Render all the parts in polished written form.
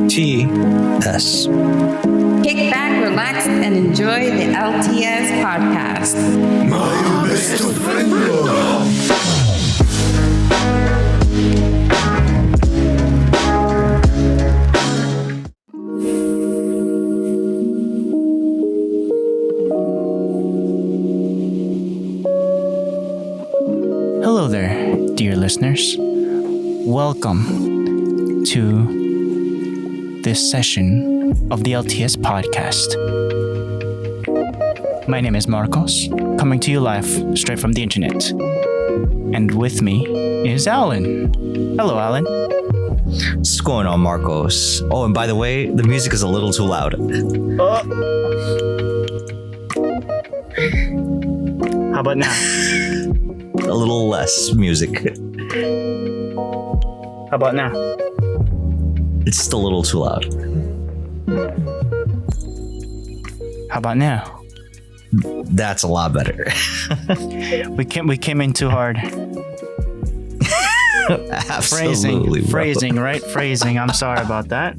LTS. Kick back, relax, and enjoy the LTS podcast. My best friend. Hello there, dear listeners. Welcome to this session of the LTS podcast. My name is Marcos, coming to you live straight from the internet. And with me is Alan. Hello, Alan. What's going on, Marcos? Oh, and by the way, the music is a little too loud. How about now? A little less music. How about now? It's still a little too loud. How about now? That's a lot better. We came in too hard. Absolutely, Phrasing, right? Phrasing. I'm sorry about that.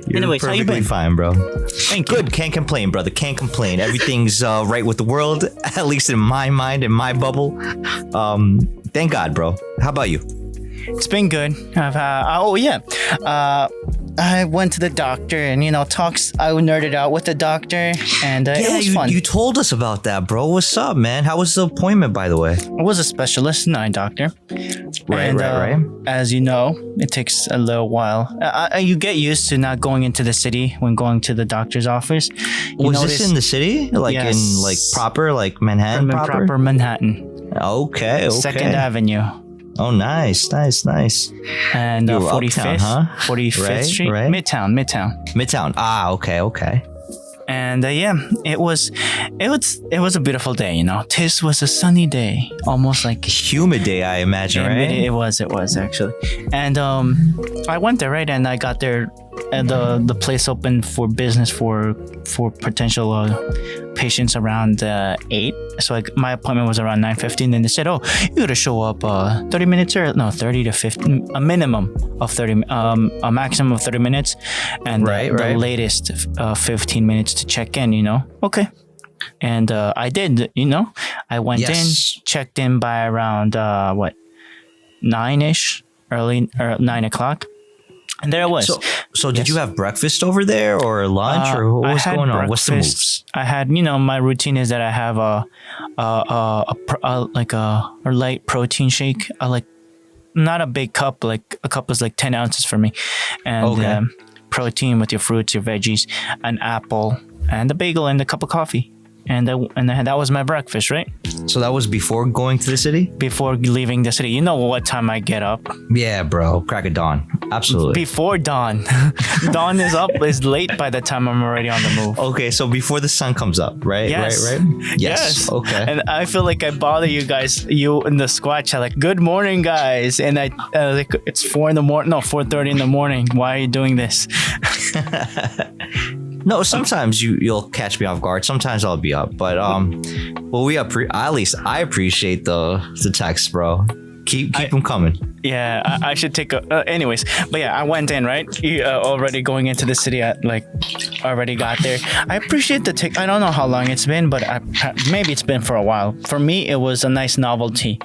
You're Anyways, how you perfectly been? fine, bro. Thank you. Good. Can't complain, brother. Can't complain. Everything's right with the world, at least in my mind, in my bubble. Thank God, bro. How about you? It's been good. I went to the doctor and, I nerded out with the doctor and it was fun. You told us about that, bro. What's up, man? How was the appointment, by the way? I was a specialist, not a doctor. Right. As you know, it takes a little while. You get used to not going into the city when going to the doctor's office. Was this in the city? Yes. In proper, Manhattan proper Manhattan. Okay. 2nd Avenue. Oh, nice. And You were 45th, uptown, huh? 45th Street, right. Midtown. Ah, okay. And it was a beautiful day. This was a sunny day, almost like Humid day, I imagine, right? It was actually. And I went there, right, and I got there, and the place opened for business for potential patients around 8. So my appointment was around 9:15, and they said, "Oh, you got to show up 30 minutes or no, 30 to 50, a minimum of 30, a maximum of 30 minutes, and the latest 15 minutes to check in." Okay. And I did. I went in, checked in by around 9ish, early or 9 o'clock. And there it was. So did you have breakfast over there or lunch or what was going on? What's the moves? I had, my routine is that I have a light protein shake. Not a big cup, like a cup is like 10 ounces for me. And protein with your fruits, your veggies, an apple, and a bagel and a cup of coffee. And that was my breakfast, right? So that was before going to the city? Before leaving the city. You know what time I get up? Yeah, bro. Crack of dawn. Absolutely. Before dawn. Dawn is late by the time I'm already on the move. Okay, so before the sun comes up, right? Yes. Right? Yes. Okay. And I feel like I bother you guys, you in the squad chat, like, "Good morning, guys." And I it's 4:30 in the morning. Why are you doing this? No, sometimes you'll catch me off guard. Sometimes I'll be up, but at least I appreciate the text, bro. Keep them coming. Yeah, I should take anyways. But yeah, I went in, right? Already going into the city. I already got there. I appreciate the tick. I don't know how long it's been, but maybe it's been for a while. For me, it was a nice novelty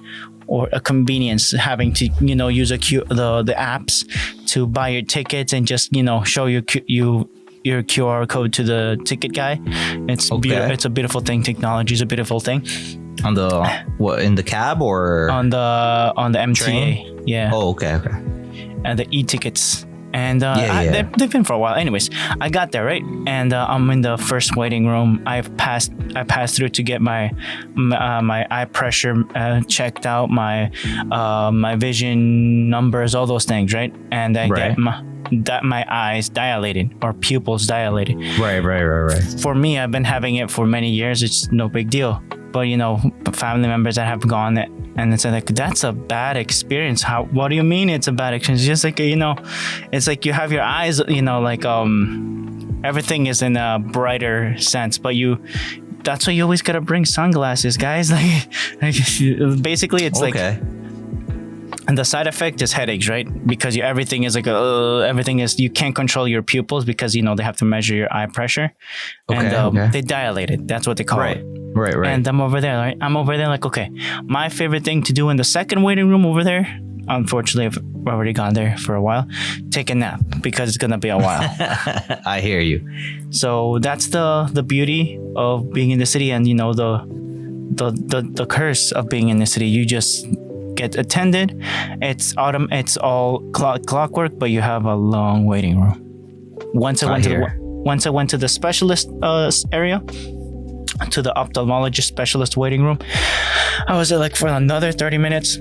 or a convenience having to use the apps to buy your tickets and just show your QR code to the ticket guy. It's it's a beautiful thing. Technology is a beautiful thing. On the in the cab or on the MTA? Train? Yeah. Oh, okay. And the e-tickets. And they've been for a while. Anyways, I got there, right? And I'm in the first waiting room. I passed through to get my eye pressure checked out, my vision numbers, all those things, right? And I get my eyes dilated or pupils dilated. Right. For me, I've been having it for many years. It's no big deal. But family members that have gone it and it's like, that's a bad experience. What do you mean it's a bad experience? It's just like, it's like you have your eyes, everything is in a brighter sense, but that's why you always gotta bring sunglasses, guys. Like basically it's like And the side effect is headaches, right? Because everything is like you can't control your pupils because they have to measure your eye pressure, and they dilate it. That's what they call it. Right. And I'm over there, right? I'm over there like, okay, my favorite thing to do in the second waiting room over there. Unfortunately, I've already gone there for a while. Take a nap because it's gonna be a while. I hear you. So that's the beauty of being in the city, and the curse of being in the city. You just get attended. It's all clockwork, but you have a long waiting room. Once I went to the specialist area, to the ophthalmologist specialist waiting room. I was there like for another 30 minutes.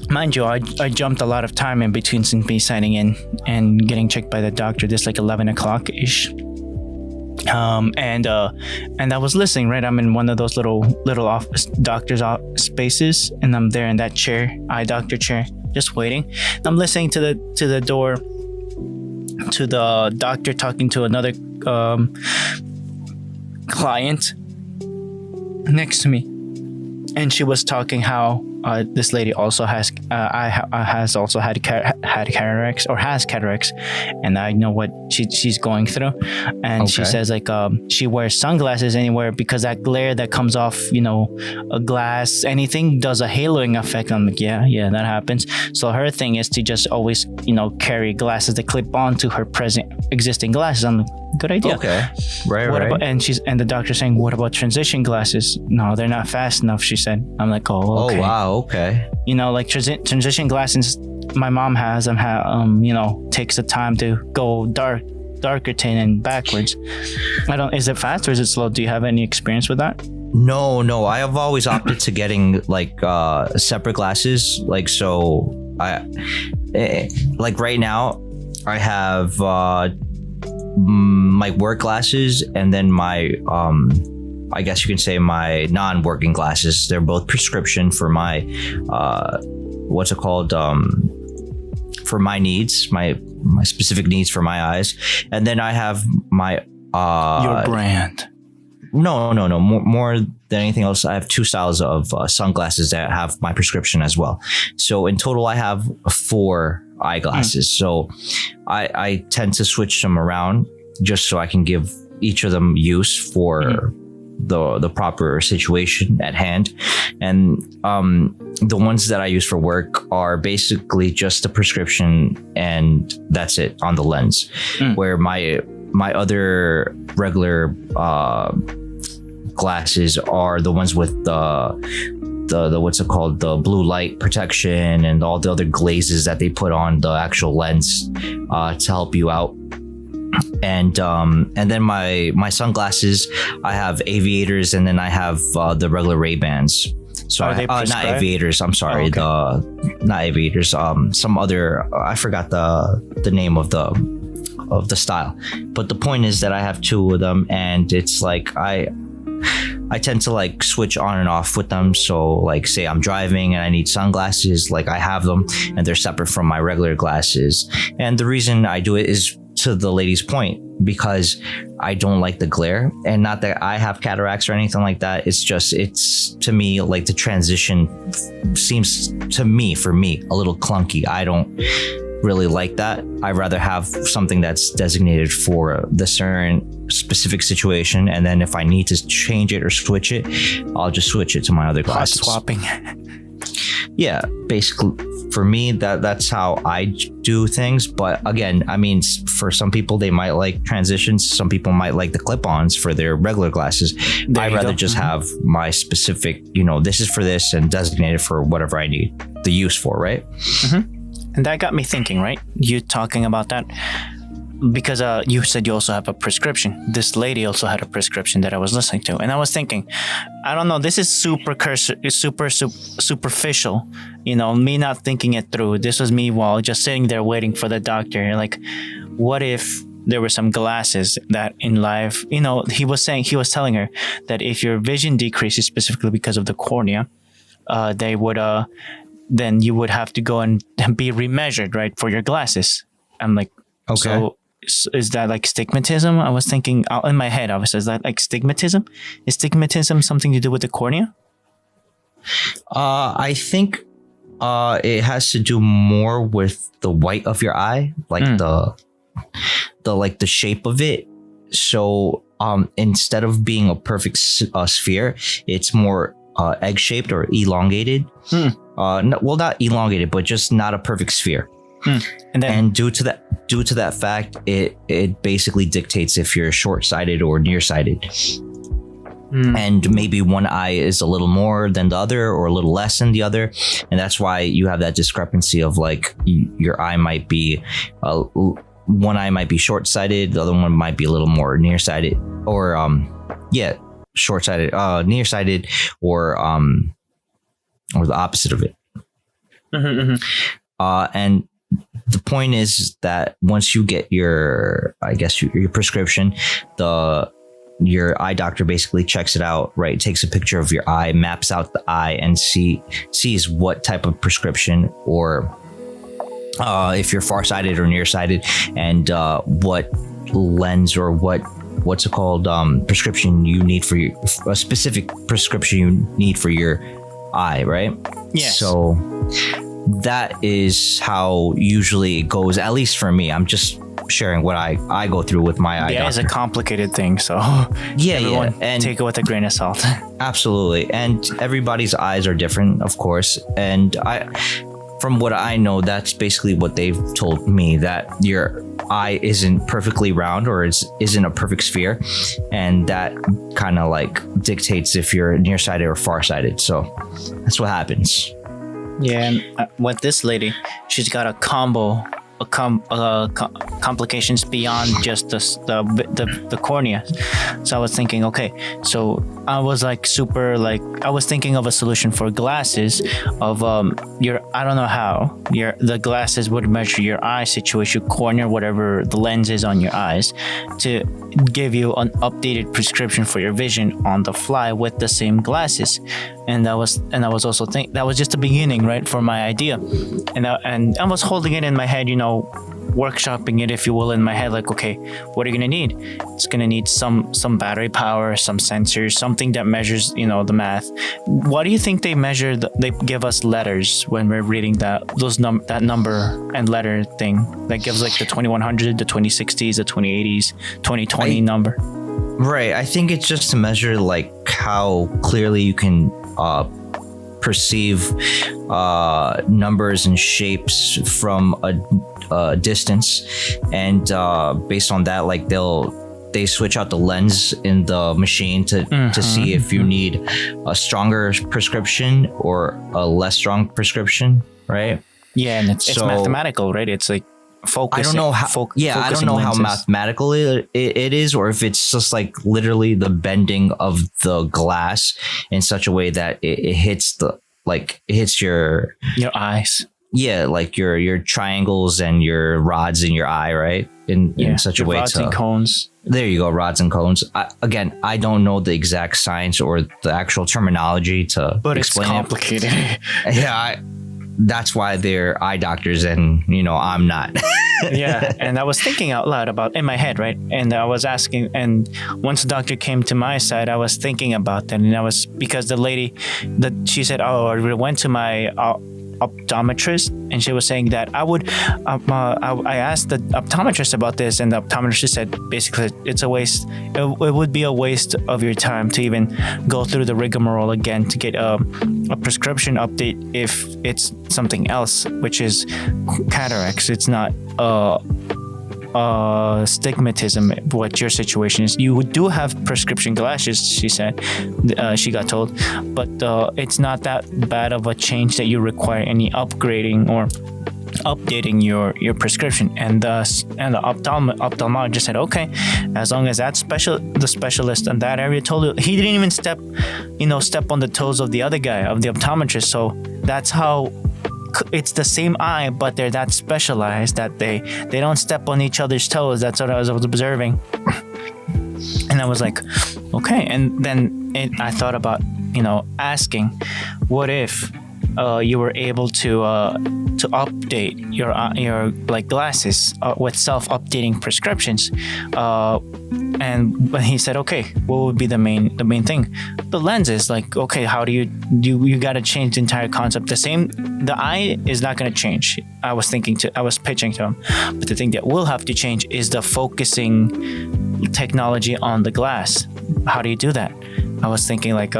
Mind you, I jumped a lot of time in between me signing in and getting checked by the doctor. This like 11 o'clock ish. And I was listening, right? I'm in one of those little office doctor's spaces, and I'm there in that chair, eye doctor chair, just waiting. I'm listening to the door, to the doctor talking to another client next to me, and she was talking how this lady also has also had cataracts, or has cataracts, and I know what she's going through. And she says like she wears sunglasses anywhere because that glare that comes off a glass, anything, does a haloing effect. I'm like, yeah, that happens. So her thing is to just always carry glasses that clip on to her present existing glasses. I'm like, good idea. Okay, right. And the doctor saying, what about transition glasses? No, they're not fast enough, she said. I'm like, oh, okay. Oh wow, okay. Like transition glasses my mom has, takes the time to go darker tint and backwards. Is it fast or is it slow? Do you have any experience with that? No, I have always opted to getting like separate glasses. Like, so like right now I have my work glasses, and then my I guess you can say my non-working glasses. They're both prescription for my what's it called, for my needs, my specific needs for my eyes. And then I have my your brand. No. More than anything else, I have two styles of sunglasses that have my prescription as well. So in total, I have 4 eyeglasses. So I tend to switch them around just so I can give each of them use for the proper situation at hand. And the ones that I use for work are basically just a prescription, and that's it on the lens. Where my other regular glasses are the ones with the what's it called, the blue light protection and all the other glazes that they put on the actual lens to help you out. And then my sunglasses, I have aviators, and then I have the regular Ray-Bans. So not aviators, I'm sorry. Not aviators, some other, I forgot the name of the style. But the point is that I have 2 of them, and it's like I tend to like switch on and off with them. So like, say I'm driving and I need sunglasses, like I have them and they're separate from my regular glasses. And the reason I do it is to the lady's point, because I don't like the glare. And not that I have cataracts or anything like that. It's just, it's to me, like the transition seems to me, for me, a little clunky. I don't really like that. I'd rather have something that's designated for the certain specific situation, and then if I need to change it or switch it, I'll just switch it to my other glasses. Hot swapping. Yeah, basically for me, that's how I do things. But again, I mean, for some people they might like transitions, some people might like the clip-ons for their regular glasses. I'd rather just have my specific, this is for this and designated for whatever I need the use for, right? And that got me thinking, right? You talking about that, because you said you also have a prescription. This lady also had a prescription that I was listening to, and I was thinking, I don't know, this is superficial, me not thinking it through. This was me while just sitting there waiting for the doctor. Like, what if there were some glasses that in life, he was telling her that if your vision decreases specifically because of the cornea, they would then you would have to go and be remeasured, right, for your glasses. I'm like, okay. So is that like stigmatism? I was thinking in my head, obviously, is that like stigmatism? Is stigmatism something to do with the cornea? I think It has to do more with the white of your eye, like the shape of it. So instead of being a perfect sphere, it's more egg shaped or elongated. Well, not elongated, but just not a perfect sphere. And due to that fact, it basically dictates if you're short-sighted or nearsighted. And maybe one eye is a little more than the other or a little less than the other, and that's why you have that discrepancy of like your eye might be one eye might be short-sighted, the other one might be a little more nearsighted, or short-sighted, nearsighted, or the opposite of it. And the point is that once you get your prescription, your eye doctor basically checks it out, right? Takes a picture of your eye, maps out the eye, and sees what type of prescription, or if you're farsighted or nearsighted, and what lens or what's it called, prescription you need for a specific prescription you need for your eye, right? Yes. So that is how usually it goes, at least for me. I'm just sharing what I go through with my eye doctor. It's a complicated thing, so everyone and take it with a grain of salt. Absolutely. And everybody's eyes are different, of course, and from what I know, that's basically what they've told me, that your eye isn't perfectly round or isn't a perfect sphere, and that kind of like dictates if you're nearsighted or farsighted. So that's what happens. Yeah, and with this lady, she's got a combo, complications beyond just the cornea. So I was thinking, okay, so I was like I was thinking of a solution for glasses of I don't know how the glasses would measure your eye situation, cornea, whatever the lens is on your eyes, to give you an updated prescription for your vision on the fly with the same glasses. And I was also thinking that was just the beginning, right, for my idea, and I was holding it in my head, workshopping it, if you will, in my head, like, okay, what are you gonna need? It's gonna need some battery power, some sensors, something that measures, the math. What do you think they measure? They give us letters when we're reading that number and letter thing that gives like the 2100, the 2060s, the 2080s, 2020 number. Right. I think it's just to measure like how clearly you can perceive numbers and shapes from a distance, and based on that, like they switch out the lens in the machine to see if you need a stronger prescription or a less strong prescription, right? Yeah, and it's mathematical, right? It's like focusing. I don't know how. I don't know how mathematical it is, or if it's just like literally the bending of the glass in such a way that it hits your eyes. Yeah, like your triangles and your rods in your eye, right? In such a way rods and cones. There you go, rods and cones. I don't know the exact science or the actual terminology to but explain it's complicated. That's why they're eye doctors, and I'm not. Yeah, and I was thinking out loud about in my head, right? And I was asking, and once the doctor came to my side, I was thinking about that, and I was, because the lady she said, "Oh, I went to my optometrist," and she was saying that I asked the optometrist about this, and the optometrist said basically it's a waste. It would be a waste of your time to even go through the rigmarole again to get a prescription update if it's something else, which is cataracts. It's not stigmatism. What your situation is, you do have prescription glasses, she said, she got told, but it's not that bad of a change that you require any upgrading or updating your prescription. And the ophthalmologist said, okay, as long as the specialist in that area told you, he didn't even step on the toes of the other guy, of the optometrist. So that's how it's the same eye, but they're that specialized that they don't step on each other's toes. That's what I was observing. And I was like, okay. And then I thought about asking, what if you were able to to update your like glasses with self-updating prescriptions. And when he said, okay, what would be the main thing? The lenses. Like, okay, how do you got to change the entire concept. The eye is not going to change. I was pitching to him, but the thing that will have to change is the focusing technology on the glass. How do you do that? I was thinking like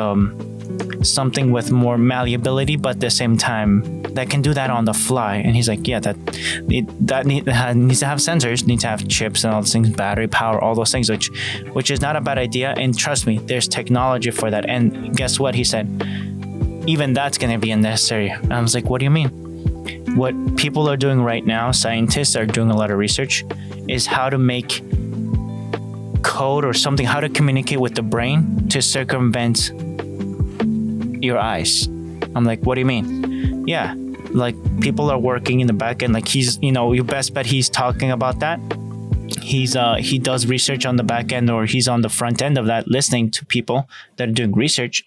something with more malleability, but at the same time that can do that on the fly. And he's like, yeah, that needs to have sensors, needs to have chips and all those things, battery power, all those things, which is not a bad idea. And trust me, there's technology for that. And guess what he said? Even that's going to be unnecessary. And I was like, what do you mean? What people are doing right now, scientists are doing a lot of research, is how to make code or something, how to communicate with the brain to circumvent your eyes. I'm like, what do you mean? Yeah, like people are working in the back end. Like he's, you best bet he's talking about that. He does research on the back end, or he's on the front end of that, listening to people that are doing research.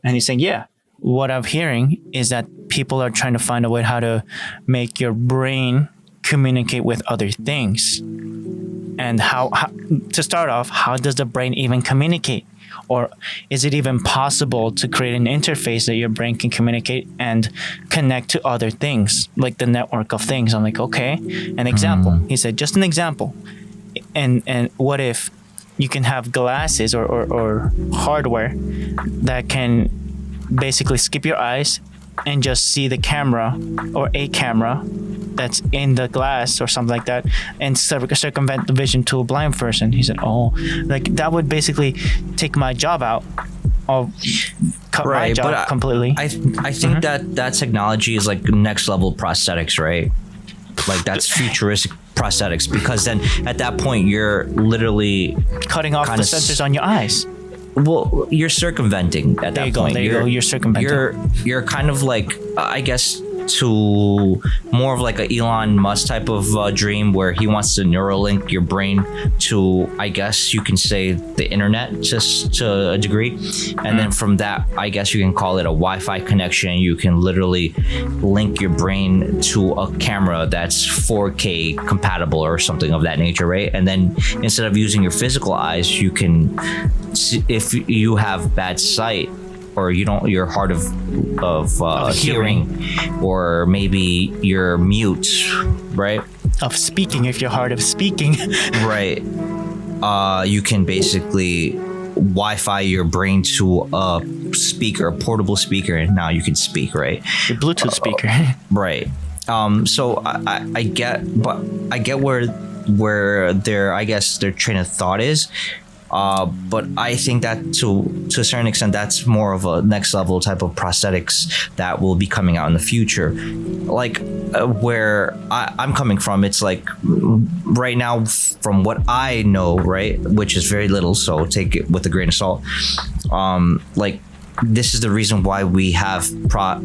And he's saying, yeah, what I'm hearing is that people are trying to find a way how to make your brain communicate with other things. And how to start off, how does the brain even communicate? Or is it even possible to create an interface that your brain can communicate and connect to other things, like the network of things? I'm like, okay, an example. He said, just an example. And what if you can have glasses or hardware that can basically skip your eyes and just see the camera or a camera that's in the glass or something like that, and circumvent the vision to a blind person. He said, oh, like that would basically take my job out, or cut my job completely. I think that technology is like next level prosthetics, right? Like that's futuristic prosthetics, because then at that point you're literally cutting off the sensors on your eyes. Well, you're circumventing at that point. There you go. You're circumventing. You're kind of like, I guess, to more of like a Elon Musk type of dream, where he wants to neuralink your brain to, I guess you can say, the internet, just to a degree. And then from that, I guess you can call it a Wi-Fi connection. You can literally link your brain to a camera that's 4K compatible or something of that nature, right? And then instead of using your physical eyes, you can, if you have bad sight, or you're hard of hearing, or maybe you're mute, right? Of speaking, if you're hard of speaking. Right. You can basically Wi-Fi your brain to a speaker, a portable speaker, and now you can speak, right? The Bluetooth speaker. Right. So I get where their train of thought is. But I think that to a certain extent, that's more of a next level type of prosthetics that will be coming out in the future. Like where I'm coming from, it's like right now, from what I know, right, which is very little, so take it with a grain of salt. Like this is the reason why we have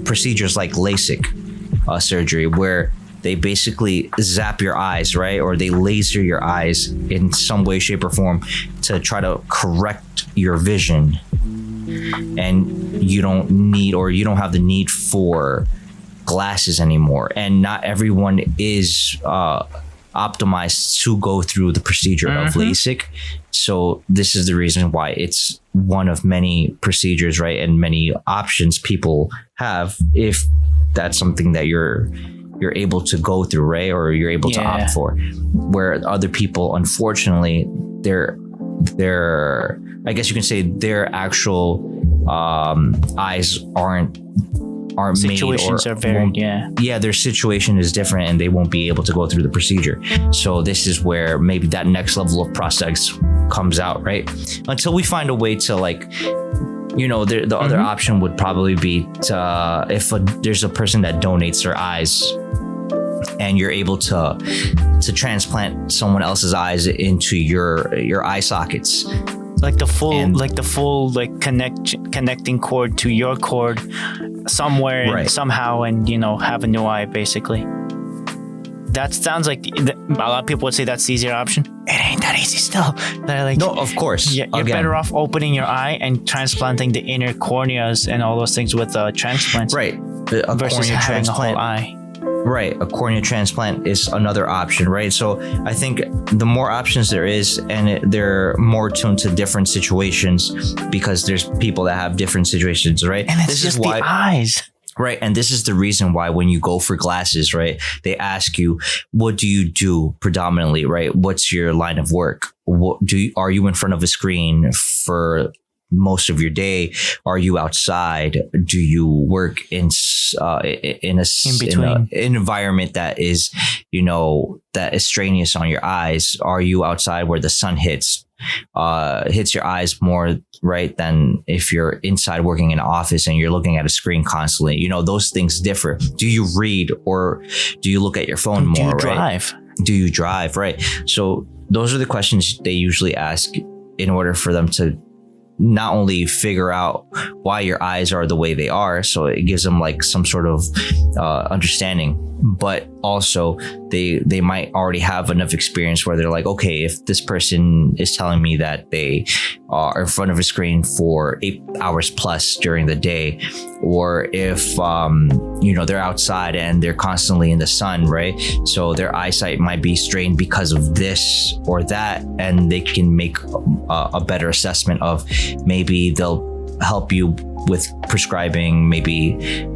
procedures like LASIK surgery, where they basically zap your eyes, right? Or they laser your eyes in some way, shape, or form to try to correct your vision. And you don't have the need for glasses anymore. And not everyone is optimized to go through the procedure of LASIK. So this is the reason why it's one of many procedures, right? And many options people have, if that's something that you're able to go through, right? Or you're able to opt for. Where other people, unfortunately, their I guess you can say their actual eyes aren't situations made, are varied. Yeah, their situation is different, and they won't be able to go through the procedure. So this is where maybe that next level of prosthetics comes out, right? Until we find a way to, like, the other option would probably be to, if there's a person that donates their eyes and you're able to transplant someone else's eyes into your eye sockets, like the full connecting cord to your cord somewhere, right, somehow, and have a new eye, basically. That sounds like a lot of people would say that's the easier option. It ain't that easy still. They're like, no, of course. Yeah, you're better off opening your eye and transplanting the inner corneas and all those things with transplants, right? Versus having a whole eye. Right, a cornea transplant is another option, right? So I think the more options there is, and they're more tuned to different situations, because there's people that have different situations, right? And it's just the eyes. Right. And this is the reason why when you go for glasses, right, they ask you, what do you do predominantly, right? What's your line of work? Are you in front of a screen for most of your day? Are you outside? Do you work in an environment that is, that is strenuous on your eyes? Are you outside where the sun hits your eyes more, right, than if you're inside working in an office and you're looking at a screen constantly? Those things differ. Do you read, or do you look at your phone more? Do you drive? Right? Do you drive? Right. So those are the questions they usually ask in order for them to not only figure out why your eyes are the way they are, so it gives them like some sort of understanding, but also they might already have enough experience where they're like, okay, if this person is telling me that they are in front of a screen for 8 hours plus during the day, or if they're outside and they're constantly in the sun, right, so their eyesight might be strained because of this or that, and they can make a better assessment of, maybe they'll help you with prescribing maybe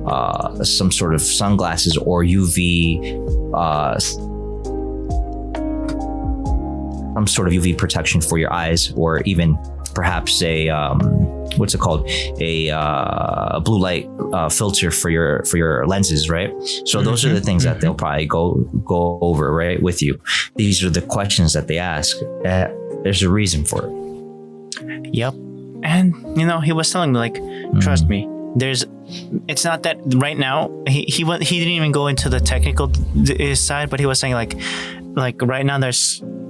some sort of sunglasses or UV, some sort of UV protection for your eyes, or even perhaps a blue light filter for your lenses, right? So those are the things that they'll probably go over, right, with you. These are the questions that they ask. There's a reason for it. Yep. And he was telling me, like, trust me, it's not that right now he didn't even go into the technical side, but he was saying like right now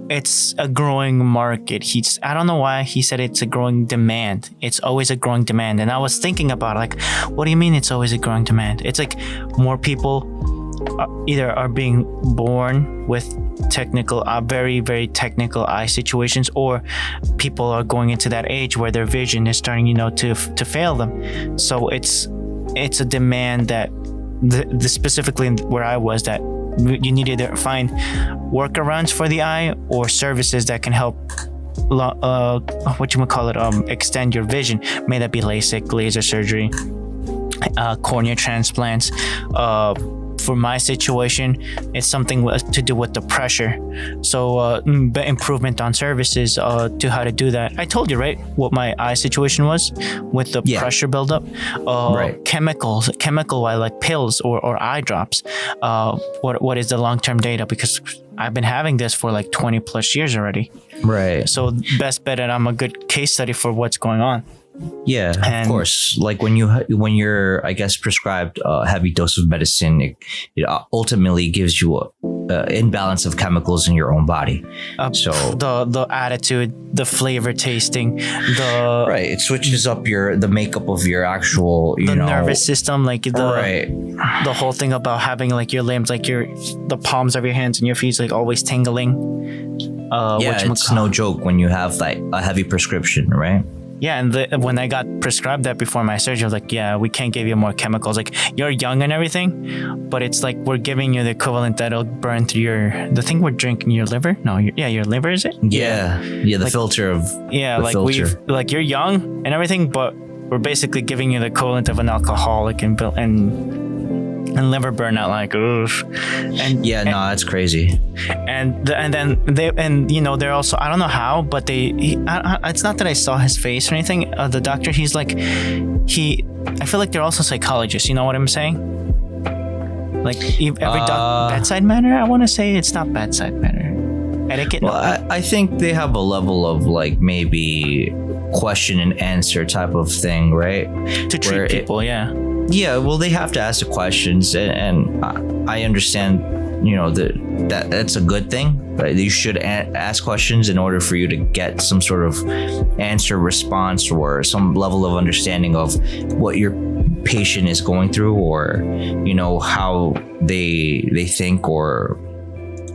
it's a growing market. I don't know why he said it's a growing demand. It's always a growing demand. And I was thinking about, like, what do you mean it's always a growing demand? It's like more people either are being born with very, very technical eye situations, or people are going into that age where their vision is starting, to fail them. So it's a demand that the specifically where I was, that you need to either find workarounds for the eye or services that can help extend your vision. May that be LASIK, laser surgery, cornea transplants. For my situation, it's something to do with the pressure. So improvement on services to how to do that. I told you, right, what my eye situation was with the pressure buildup. Right. Chemical, like pills or eye drops. What is the long-term data? Because I've been having this for like 20 plus years already. Right. So best bet that I'm a good case study for what's going on. Yeah, and of course. Like when you're, I guess, prescribed a heavy dose of medicine, it ultimately gives you an imbalance of chemicals in your own body. So the attitude, the flavor tasting, it switches up the makeup of your actual nervous system, like the whole thing about having like your limbs, like the palms of your hands and your feet like always tingling. It's no joke when you have like a heavy prescription, right? Yeah, and when I got prescribed that before my surgery, I was like, yeah, we can't give you more chemicals. Like, you're young and everything, but it's like we're giving you the equivalent that'll burn through the thing we're drinking, your liver? No, your liver, is it? Yeah, the filter of filter. You're young and everything, but we're basically giving you the equivalent of an alcoholic and liver burnout, like, oof. That's crazy. And then they're also, I don't know how, but it's not that I saw his face or anything. The doctor, he's like, I feel like they're also psychologists. You know what I'm saying? Like every bedside manner. I want to say it's not bedside manner. Etiquette. Well, I think they have a level of like maybe question and answer type of thing, right? To treat people, yeah. Yeah, well, they have to ask the questions, and I understand, that's a good thing. Right? You should ask questions in order for you to get some sort of answer, response, or some level of understanding of what your patient is going through, or how they think, or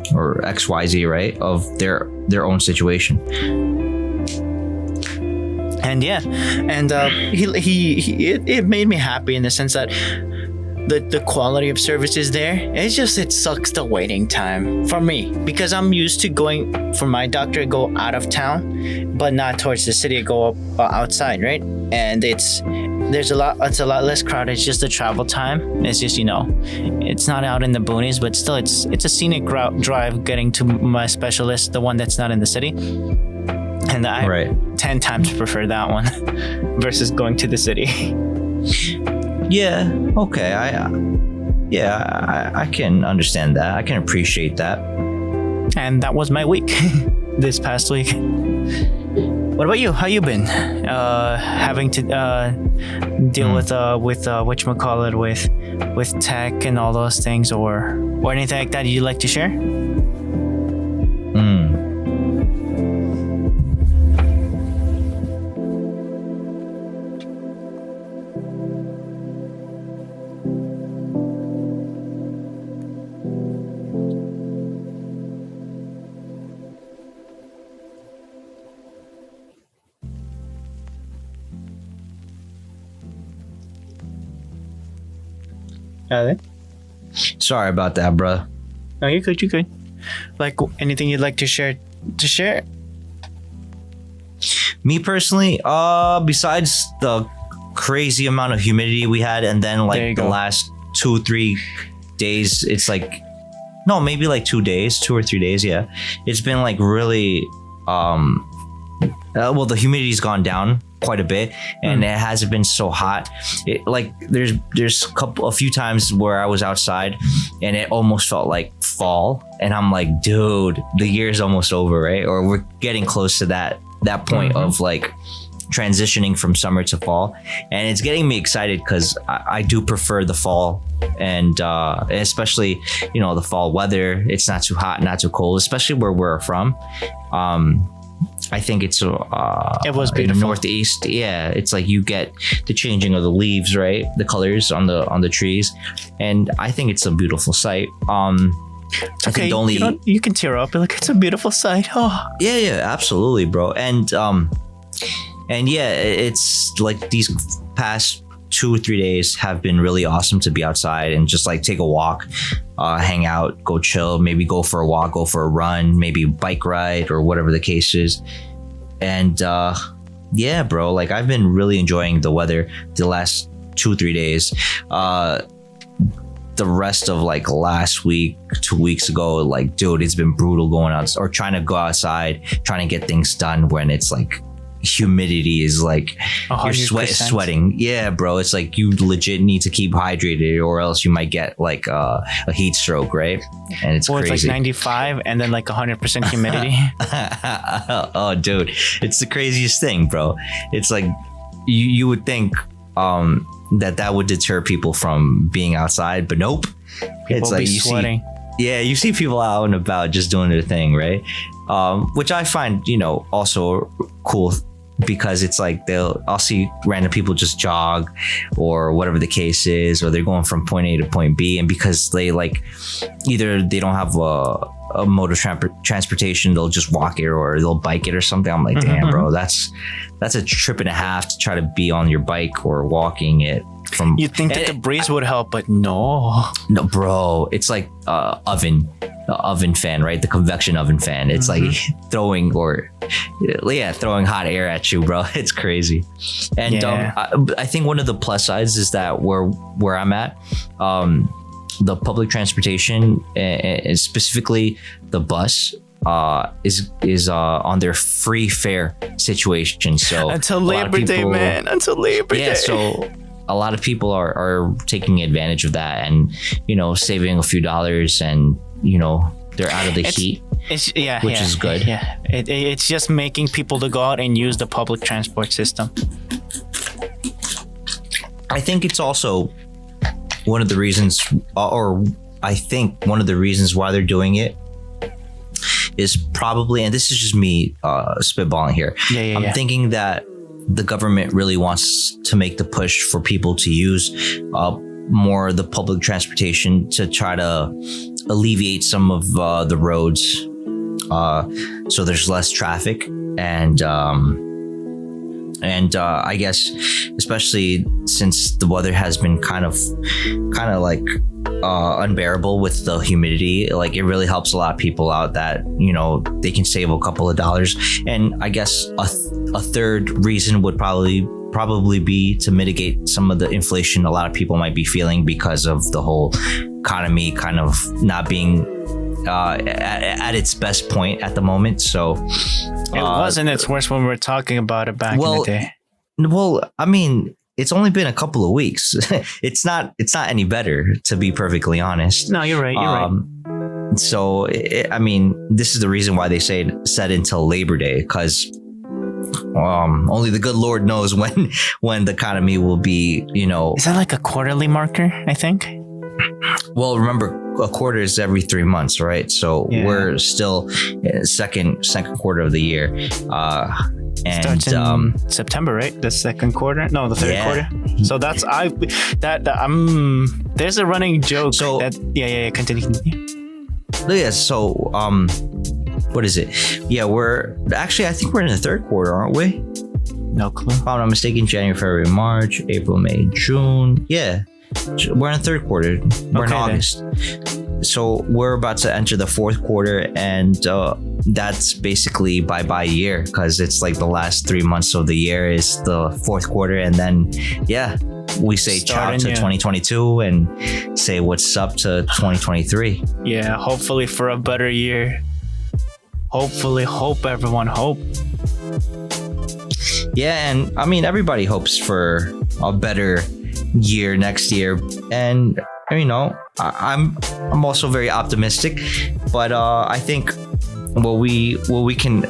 XYZ, right, of their own situation. And it made me happy in the sense that the quality of service is there. It's just it sucks the waiting time for me because I'm used to going for my doctor to go out of town, but not towards the city. Go up outside, right? And it's a lot less crowded. It's just the travel time. It's just it's not out in the boonies, but still it's a scenic route drive getting to my specialist, the one that's not in the city. And I 10 times prefer that one versus going to the city. Yeah. Okay. I can understand that. I can appreciate that. And that was my week this past week. What about you? How you been? Having to deal with whatchamacallit, with tech and all those things, or anything like that you'd like to share? Sorry about that, bro. No, you're good. You're good. Like anything you'd like to share? Me personally, besides the crazy amount of humidity we had, and then like the last 2-3 days, it's like maybe like 2 or 3 days. Yeah, it's been like really. Well, the humidity's gone down quite a bit, and it hasn't been so hot. There's a few times where I was outside and it almost felt like fall, and I'm like, dude, the year's almost over, right? Or we're getting close to that point of like transitioning from summer to fall, and it's getting me excited because I do prefer the fall, and especially the fall weather. It's not too hot, not too cold, especially where we're from. I think it was beautiful in the Northeast. Yeah, it's like you get the changing of the leaves, right? The colors on the trees, and I think it's a beautiful sight. I think the only you can tear up. Like, it's a beautiful sight. Oh, yeah, absolutely, bro. And yeah, it's like these past 2 or 3 days have been really awesome to be outside and just like take a walk, hang out, go chill, maybe go for a walk, go for a run, maybe bike ride or whatever the case is. And yeah, bro, like I've been really enjoying the weather the last 2-3 days. The rest of like last week, 2 weeks ago, like, dude, it's been brutal going out or trying to go outside, trying to get things done when it's like humidity is like 100%. You're sweating. Yeah, bro, it's like you legit need to keep hydrated or else you might get like a heat stroke, right? And it's crazy. It's like 95 and then like 100% humidity. Oh, dude, it's the craziest thing, bro. It's like you would think that would deter people from being outside, but nope. People be sweating. You see people out and about just doing their thing, right? Which I find, also cool, because it's like I'll see random people just jog or whatever the case is, or they're going from point A to point B, and because they like either they don't have a mode of transportation, they'll just walk it or they'll bike it or something. I'm like, damn, bro, that's a trip and a half to try to be on your bike or walking it. You'd think that the breeze would help, but no, bro, it's like the oven fan, right? The convection oven fan. It's like throwing hot air at you, bro. It's crazy. And I think one of the plus sides is that where I'm at, the public transportation, and specifically the bus, is on their free fare situation. So until Labor Day, man. Until Labor Day. Yeah, so a lot of people are taking advantage of that and saving a few dollars, and they're out of the heat, which is good. Yeah, it's just making people to go out and use the public transport system. I think it's also one of the reasons, or I think one of the reasons why they're doing it is probably, and this is just me spitballing here. I'm thinking that the government really wants to make the push for people to use more of the public transportation to try to alleviate some of the roads, so there's less traffic, and And I guess especially since the weather has been kind of like unbearable with the humidity, like it really helps a lot of people out that, you know, they can save a couple of dollars. And I guess a third reason would probably be to mitigate some of the inflation a lot of people might be feeling because of the whole economy kind of not being at its best point at the moment. So it wasn't its worst when we were talking about it back in the day. Well, I mean, it's only been a couple of weeks. It's not any better, to be perfectly honest. No, you're right. Right. So, I mean, this is the reason why they set until Labor Day, because only the good Lord knows when the economy will be, you know. Is that like a quarterly marker, I think? Well, remember, a quarter is every 3 months, right? So we're still second quarter of the year. And starts in September, right? The second quarter? No, the third quarter. So that's there's a running joke. So continue. Yeah. So what is it? Yeah, I think we're in the third quarter, aren't we? No clue. If I'm not mistaken, January, February, March, April, May, June. Yeah, we're in the third quarter. We're in August. So we're about to enter the fourth quarter, and that's basically bye year, because it's like the last 3 months of the year is the fourth quarter, and then we say ciao to 2022 and say what's up to 2023. Yeah, hopefully for a better year. Hopefully, everyone hope. Yeah, and I mean, everybody hopes for a better year next year, and you know, I'm also very optimistic, but I think what we can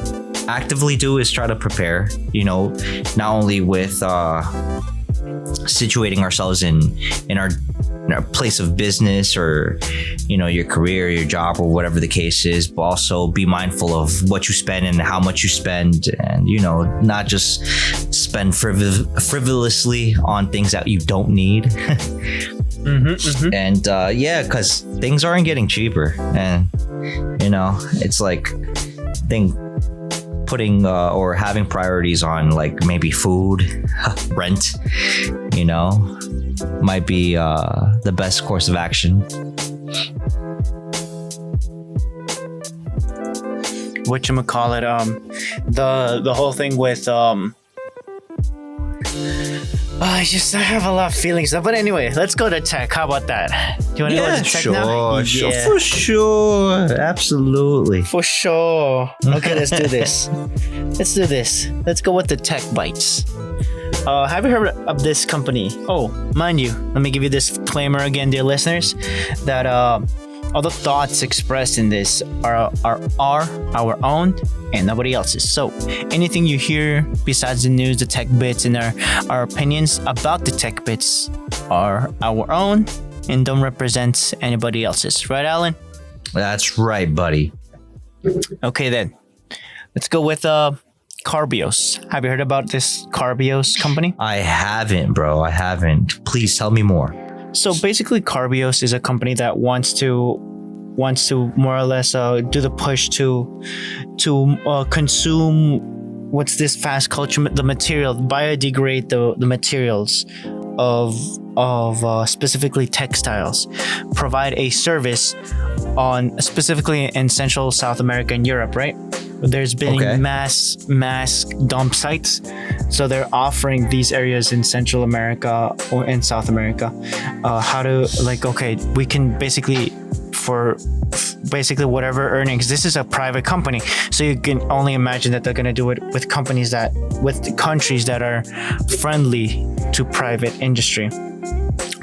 actively do is try to prepare, you know, not only with situating ourselves in our place of business, or, you know, your career, your job, or whatever the case is, but also be mindful of what you spend and how much you spend, and, you know, not just spend frivolously on things that you don't need. And because things aren't getting cheaper, and, you know, it's like putting or having priorities on, like, maybe food, rent, you know, might be the best course of action. Whatchamacallit, the whole thing with I have a lot of feelings, but anyway, let's go to tech. How about that? Do you want to go to tech now? Sure, for sure, absolutely, for sure. Okay, let's do this. Let's go with the tech bites. Have you heard of this company? Oh, mind you, let me give you this disclaimer again, dear listeners, that all the thoughts expressed in this are our own and nobody else's. So anything you hear besides the news, the tech bits, and our opinions about the tech bits are our own and don't represent anybody else's. Right, Alan? That's right, buddy. Okay, then. Let's go with Carbios. Have you heard about this Carbios company? I haven't, bro. I haven't. Please tell me more. So basically, Carbios is a company that wants to more or less do the push to consume what's this fast culture, the material, biodegrade the materials of specifically textiles, provide a service on specifically in Central South America and Europe, right? There's been mass dump sites, so they're offering these areas in Central America or in South America how to, like, we can basically for whatever earnings. This is a private company, so you can only imagine that they're going to do it with countries that are friendly to private industry,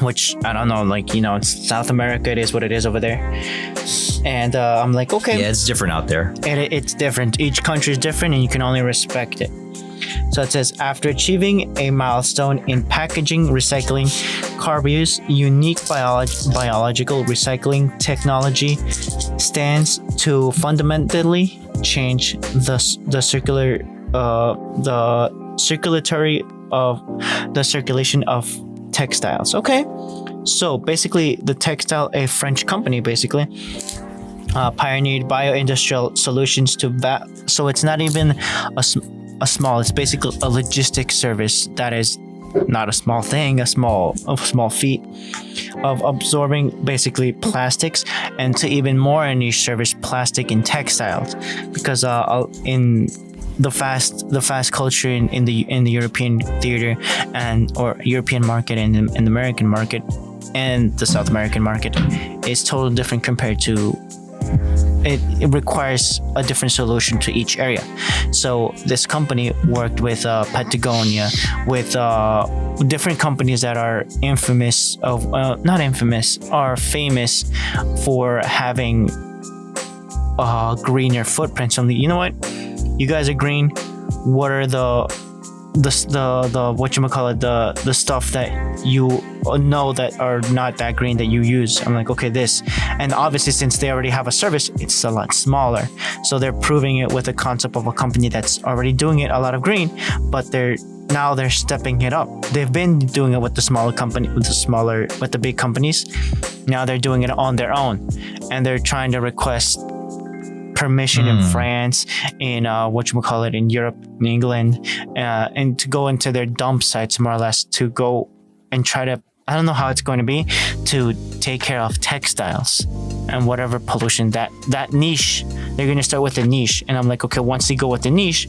which I don't know, like, you know, in South America, it is what it is over there. And I'm like, okay. Yeah, it's different out there. It's different. Each country is different, and you can only respect it. So it says, after achieving a milestone in packaging recycling, Carbios' unique biological recycling technology stands to fundamentally change the circulation of textiles. Okay, so basically, a French company, basically. Pioneered bioindustrial solutions to that. So it's not even It's basically a logistic service that is not a small thing, a small feat of absorbing basically plastics, and to even more a niche service, plastic in textiles, because in the fast culture in the European theater and or European market and in the American market and the South American market is totally different compared to it requires a different solution to each area. So this company worked with Patagonia, with different companies that are are famous for having greener footprints. On the, you know what, you guys are green. What are the whatchamacallit, the stuff that you know that are not that green that you use? I'm like, okay, this. And obviously, since they already have a service, it's a lot smaller. So they're proving it with a concept of a company that's already doing it a lot of green, but they're stepping it up. They've been doing it with the smaller company, with the big companies. Now they're doing it on their own, and they're trying to request permission in France, in in Europe, in England, and to go into their dump sites, more or less, to go and try to, I don't know how it's going to be, to take care of textiles and whatever pollution, that niche. They're going to start with a niche, and I'm like, okay, once they go with the niche,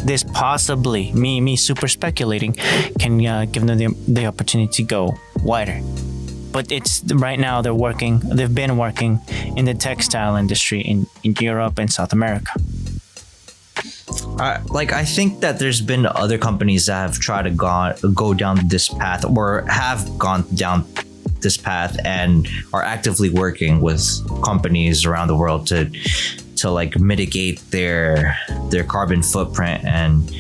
this possibly, me super speculating, can give them the opportunity to go wider. But it's right now they've been working in the textile industry in Europe and South America. I think that there's been other companies that have tried to go down this path, or have gone down this path, and are actively working with companies around the world to like mitigate their carbon footprint and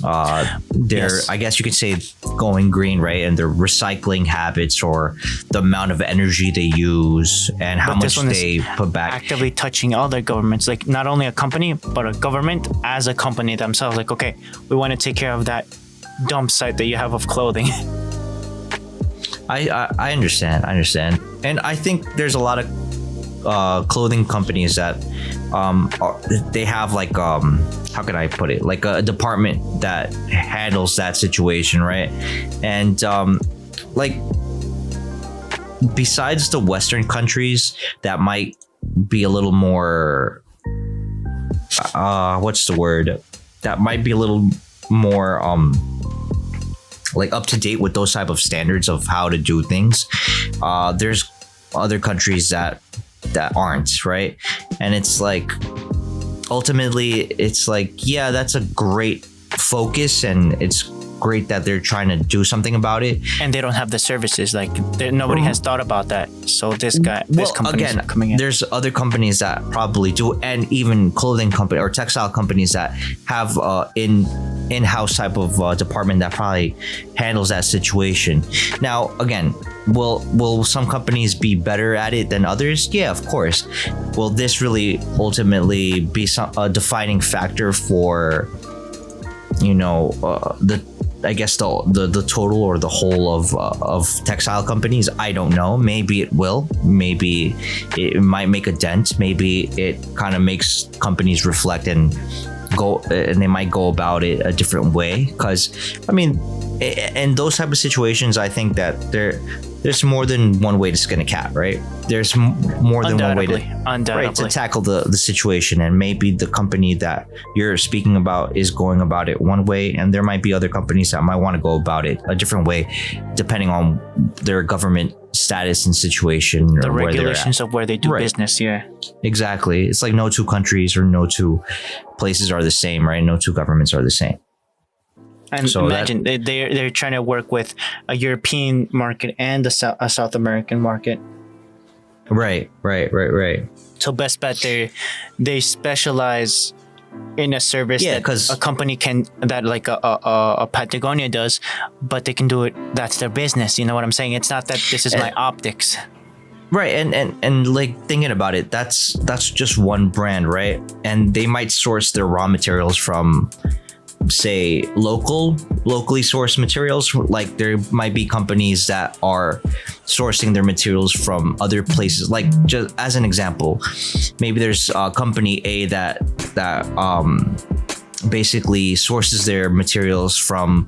I guess you could say, going green, right? And their recycling habits, or the amount of energy they use, and how much they put back. Actively touching other governments, like not only a company, but a government as a company themselves. Like, okay, we want to take care of that dump site that you have of clothing. I understand, and I think there's a lot of clothing companies that they have like how can I put it, like a department that handles that situation, right? And like, besides the Western countries that might be a little more that might be a little more like up to date with those type of standards of how to do things, there's other countries that aren't, right? And it's like, ultimately, it's like, yeah, that's a great focus, and it's great that they're trying to do something about it. And they don't have the services, like nobody has thought about that. So this company is coming in. There's other companies that probably do, and even clothing company or textile companies that have in-house type of department that probably handles that situation. Now, again, will some companies be better at it than others? Yeah, of course. Will this really ultimately be a defining factor for, the total or the whole of textile companies? I don't know. Maybe it will. Maybe it might make a dent. Maybe it kind of makes companies reflect and they might go about it a different way. Because, I mean, in those type of situations, I think that there's more than one way to skin a cat, right? There's more than one way to tackle the situation. And maybe the company that you're speaking about is going about it one way, and there might be other companies that might want to go about it a different way, depending on their government status and situation, the regulations of where they do business. Yeah, exactly. It's like no two countries or no two places are the same, right? No two governments are the same. And so imagine they're trying to work with a European market and a South American market. Right. So best bet they specialize in a service that a company can, that like a Patagonia does, but they can do it. That's their business. You know what I'm saying? It's not that this is my optics. Right, and like, thinking about it, that's just one brand, right? And they might source their raw materials from, say, locally sourced materials. Like, there might be companies that are sourcing their materials from other places. Like, just as an example, maybe there's company A that basically sources their materials from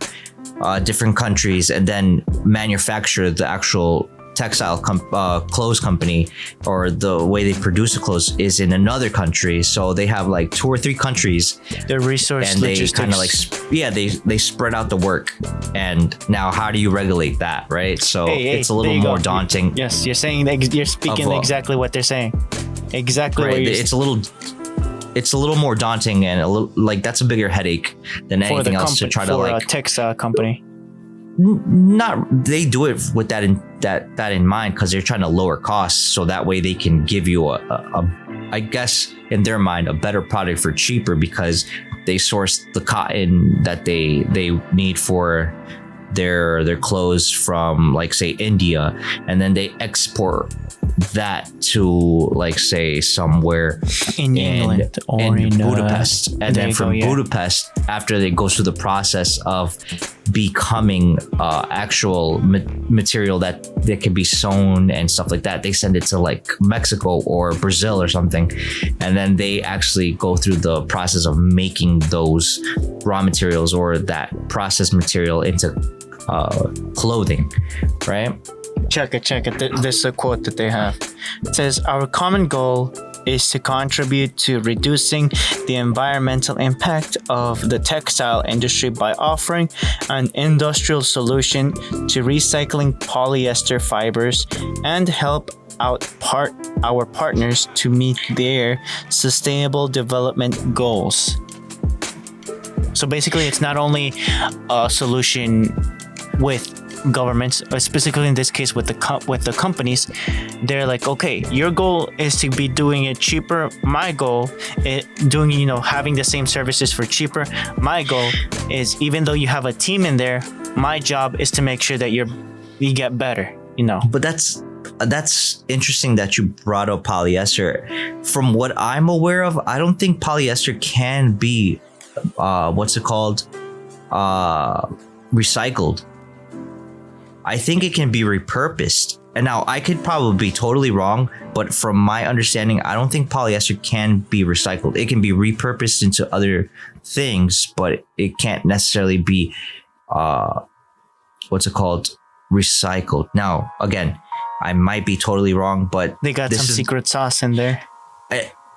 different countries and then manufacture the actual textile clothes company, or the way they produce the clothes is in another country. So they have like 2 or 3 countries. The resource and they logistics. kind of like they spread out the work. And now how do you regulate that, right? So it's a little more daunting. Yes, you're saying you're speaking exactly what they're saying. Exactly right, what you're it's a little more daunting, and a little like that's a bigger headache than anything else to try to like a textile company. Not they do it with that in mind, because they're trying to lower costs, so that way they can give you a I guess in their mind a better product for cheaper, because they source the cotton that they need for their clothes from, like, say, India, and then they export that to, like, say, somewhere in England or in Budapest, and then from Budapest, after they go through the process of becoming actual material that can be sewn and stuff like that, they send it to like Mexico or Brazil or something, and then they actually go through the process of making those raw materials or that processed material into clothing, right? Check it. This is a quote that they have. It says, "Our common goal is to contribute to reducing the environmental impact of the textile industry by offering an industrial solution to recycling polyester fibers and help out our partners to meet their sustainable development goals." So basically, it's not only a solution with governments, or specifically in this case with the companies. They're like, okay, your goal is to be doing it cheaper. My goal is doing, having the same services for cheaper. My goal is, even though you have a team in there, my job is to make sure that you get better. But that's interesting that you brought up polyester. From what I'm aware of, I don't think polyester can be recycled. I think it can be repurposed. And now I could probably be totally wrong, but from my understanding, I don't think polyester can be recycled. It can be repurposed into other things, but it can't necessarily be recycled. Now, again, I might be totally wrong, but they got some secret sauce in there.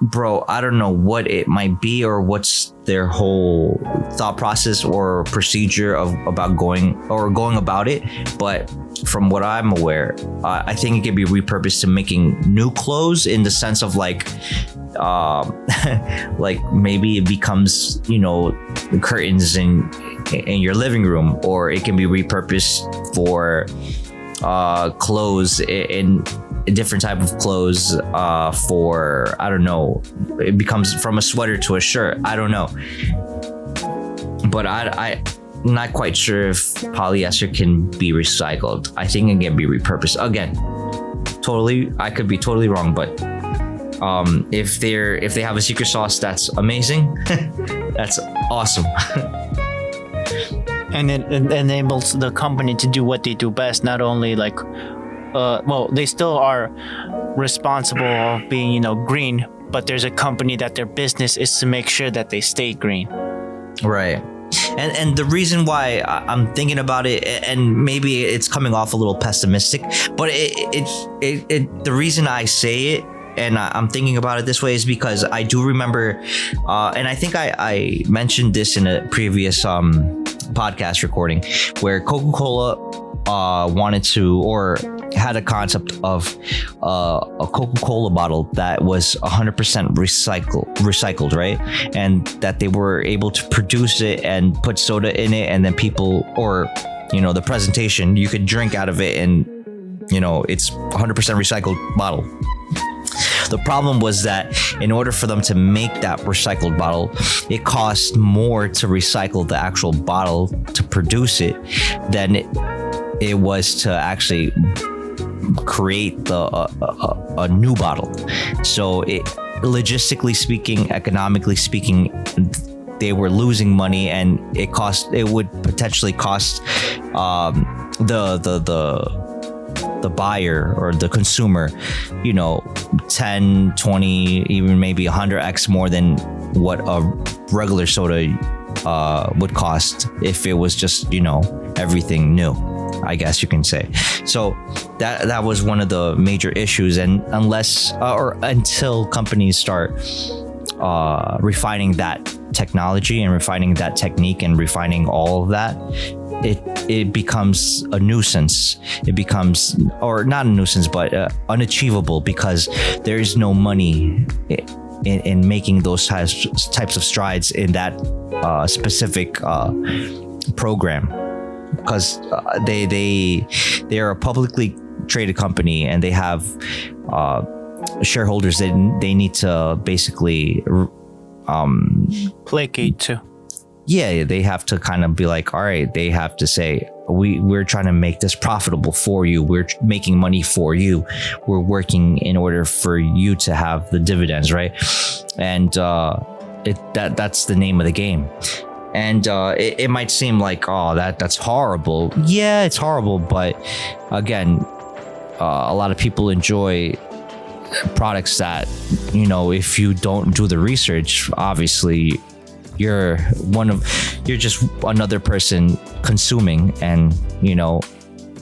Bro, I don't know what it might be, or what's their whole thought process or procedure about going about it. But from what I'm aware, I think it can be repurposed to making new clothes, in the sense of like maybe it becomes, the curtains in your living room, or it can be repurposed for clothes in a different type of clothes for, I don't know, it becomes from a sweater to a shirt. I don't know, but I'm not quite sure if polyester can be recycled. I think it can be repurposed. Again, I could be totally wrong, but if they have a secret sauce, that's amazing. That's awesome. And it enables the company to do what they do best, not only like they still are responsible of being, green, but there's a company that their business is to make sure that they stay green. Right. And the reason why I'm thinking about it, and maybe it's coming off a little pessimistic, but the reason I say it and I'm thinking about it this way is because I do remember, and I think I mentioned this in a previous podcast recording, where Coca-Cola wanted to, or had a concept of a Coca-Cola bottle that was 100% recycled, right? And that they were able to produce it and put soda in it, and then people, or the presentation, you could drink out of it, and it's 100% recycled bottle. The problem was that in order for them to make that recycled bottle, it cost more to recycle the actual bottle to produce it than it was to actually create a new bottle. So logistically speaking, economically speaking, they were losing money, and it would potentially cost the buyer or the consumer, 10, 20, even maybe 100x more than what a regular soda would cost if it was just, everything new, I guess you can say. So that was one of the major issues. And until companies start refining that technology and refining that technique and refining all of that, it becomes a nuisance. It becomes, or not a nuisance, but unachievable, because there is no money in making those types of strides in that specific program, because they are a publicly traded company, and they have shareholders that they need to basically placate to. Yeah, they have to kind of be like, all right, they have to say, we're trying to make this profitable for you. We're making money for you. We're working in order for you to have the dividends, right? And that's the name of the game. And it might seem like, oh, that's horrible. Yeah, it's horrible. But again, a lot of people enjoy products that, if you don't do the research, obviously you're just another person consuming. And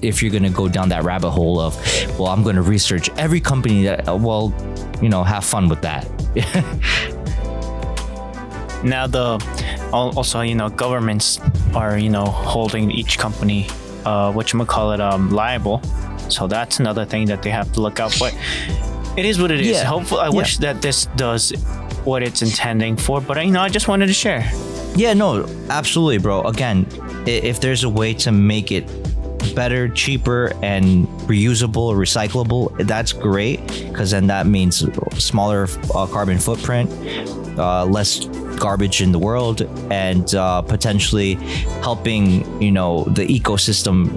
if you're gonna go down that rabbit hole of, well, I'm gonna research every company that, have fun with that. Now governments are holding each company liable, so that's another thing that they have to look out for. It is what it is. Hopefully, I wish that this does what it's intending for, but I just wanted to share. Yeah, no, absolutely, bro. Again, if there's a way to make it better, cheaper, and reusable or recyclable, that's great, because then that means smaller carbon footprint, less garbage in the world, and potentially helping the ecosystem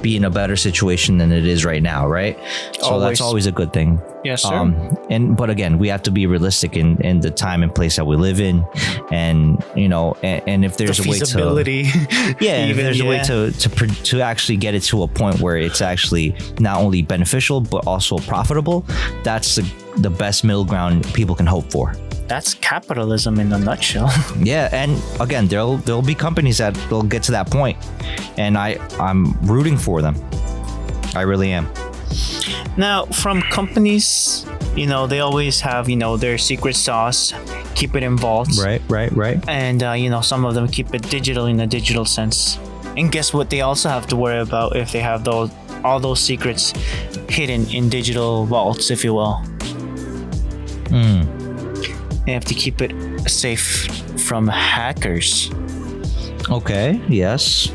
be in a better situation than it is right now, right? So that's always a good thing. Yes, sir. But again, we have to be realistic in the time and place that we live in, and and if there's a way to if there's a way to actually get it to a point where it's actually not only beneficial but also profitable, that's the best middle ground people can hope for. That's capitalism in a nutshell. Yeah, and again, there'll be companies that will get to that point, and I'm rooting for them. I really am. Now, from companies, they always have their secret sauce, keep it involved. Right. And some of them keep it digital in a digital sense. And guess what? They also have to worry about if they have all those secrets hidden in digital vaults, if you will. They have to keep it safe from hackers. Okay, yes.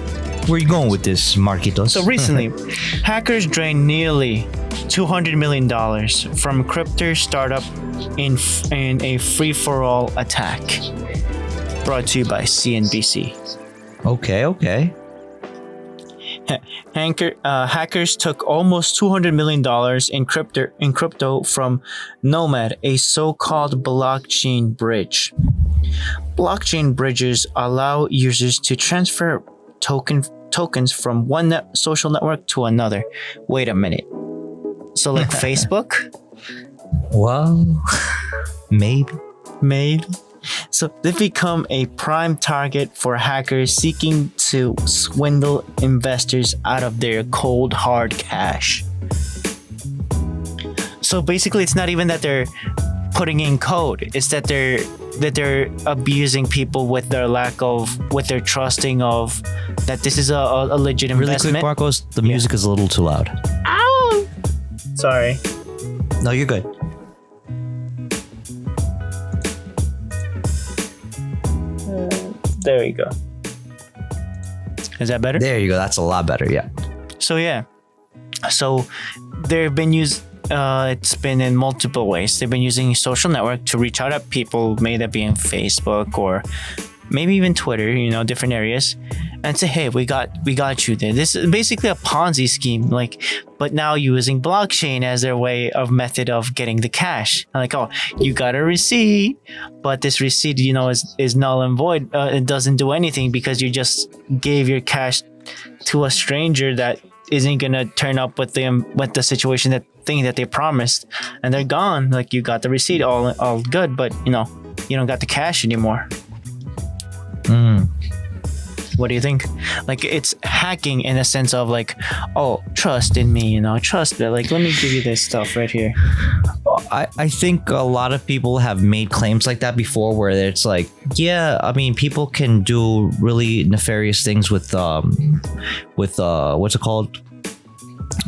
Where are you going with this, Marquitos? So recently, hackers drained nearly $200 million from crypto startup in a free-for-all attack. Brought to you by CNBC. Okay. Hackers took almost $200 million in crypto from Nomad, a so-called blockchain bridge. Blockchain bridges allow users to transfer tokens from one social network to another. Wait a minute. So like Facebook? Well, maybe. So they become a prime target for hackers seeking to swindle investors out of their cold hard cash. So basically, it's not even that they're putting in code; it's that they're abusing people with their trusting of that this is a legit investment. Really quick, Marcos, the music is a little too loud. Ow! Sorry. No, you're good. There you go. Is that better? There you go. That's a lot better. Yeah. So they've been used. It's been in multiple ways. They've been using social network to reach out at people, may that be in Facebook or maybe even Twitter, different areas, and say, hey, we got you there. This is basically a Ponzi scheme, but now using blockchain as their method of getting the cash. Like, oh, you got a receipt, but this receipt, is null and void. It doesn't do anything because you just gave your cash to a stranger that isn't gonna turn up with the situation thing that they promised, and they're gone. Like, you got the receipt, all good, but you don't got the cash anymore. What do you think? Like, it's hacking in a sense of like, oh, trust in me, trust me. Like, let me give you this stuff right here. I think a lot of people have made claims like that before, where it's like, yeah, I mean, people can do really nefarious things with what's it called?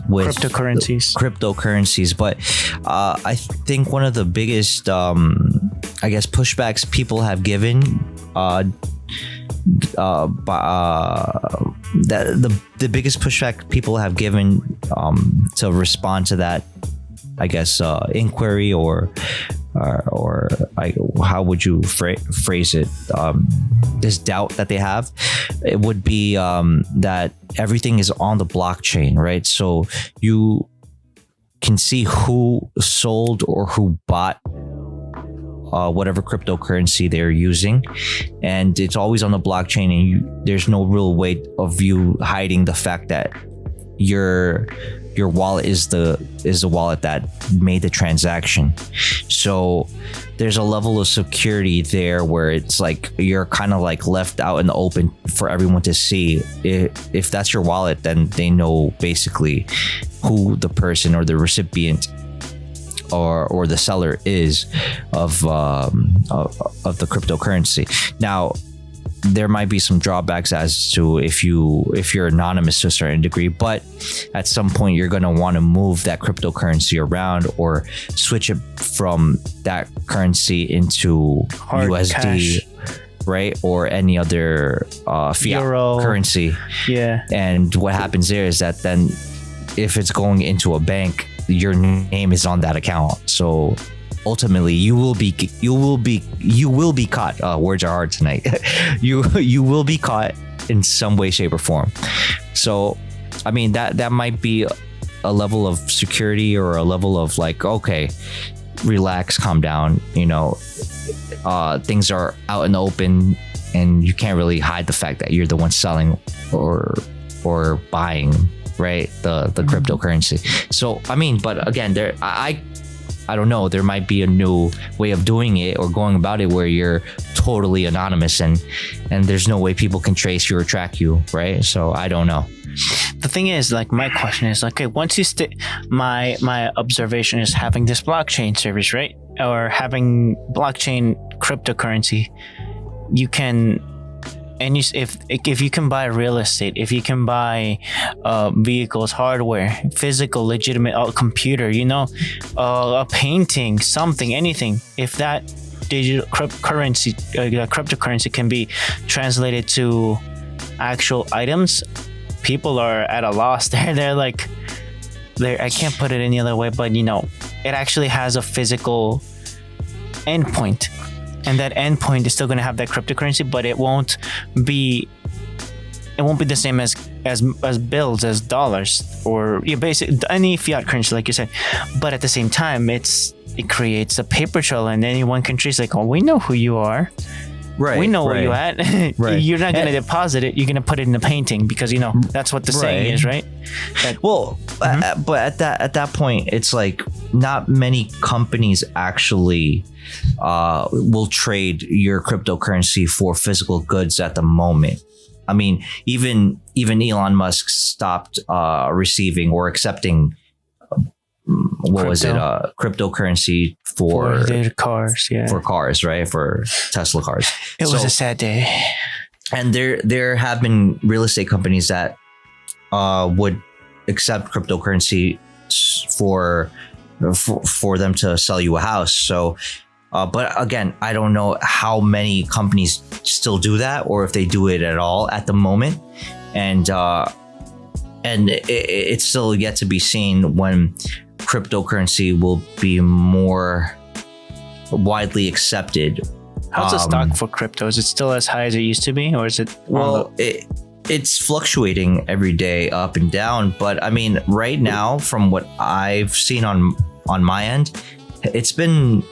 With cryptocurrencies. But I think one of the biggest, I guess, pushbacks people have given, that the biggest pushback people have given to respond to that, I guess, inquiry or how would you phrase it? This doubt that they have, it would be that everything is on the blockchain, right? So you can see who sold or who bought whatever cryptocurrency they're using, and it's always on the blockchain, and there's no real way of you hiding the fact that your wallet is the wallet that made the transaction. So there's a level of security there where it's like you're kind of like left out in the open for everyone to see. If that's your wallet, then they know basically who the person or the recipient or the seller is of the cryptocurrency. Now, there might be some drawbacks as to if you're anonymous to a certain degree, but at some point you're going to want to move that cryptocurrency around or switch it from that currency into hard USD cash, right, or any other fiat Euro currency. Yeah. And what happens there is that then if it's going into a bank, your name is on that account. So ultimately you will be caught. Words are hard tonight. you will be caught in some way, shape, or form. So I mean, that might be a level of security or a level of like, okay, relax, calm down, things are out in the open and you can't really hide the fact that you're the one selling or buying, right, the cryptocurrency. So I mean, but again, I don't know, there might be a new way of doing it or going about it where you're totally anonymous and there's no way people can trace you or track you, right? So I don't know. The thing is, like, my question is, okay, once you my observation is having this blockchain service, right, or having blockchain cryptocurrency, you can, and if you can buy real estate, if you can buy vehicles, hardware, physical, legitimate computer, a painting, something, anything, if that digital cryptocurrency can be translated to actual items, people are at a loss. They're like, I can't put it any other way, but it actually has a physical endpoint. And that endpoint is still going to have that cryptocurrency, but it won't be the same as bills, as dollars, or basic any fiat currency, like you said. But at the same time, it creates a paper trail, and any one country is like, oh, we know who you are. Right. We know where you're at. Right. You're not going to deposit it. You're going to put it in the painting because that's what the saying is, right? But at that point, it's like not many companies actually will trade your cryptocurrency for physical goods at the moment. I mean, even Elon Musk stopped receiving or accepting cryptocurrency for their cars, for cars, right, for Tesla cars. It was a sad day. And there have been real estate companies that would accept cryptocurrency for them to sell you a house. So but again, I don't know how many companies still do that or if they do it at all at the moment. And it's still yet to be seen when cryptocurrency will be more widely accepted. How's the stock for crypto? Is it still as high as it used to be, or is it? Well, it's fluctuating every day, up and down. But I mean, right now, from what I've seen on my end, it's been,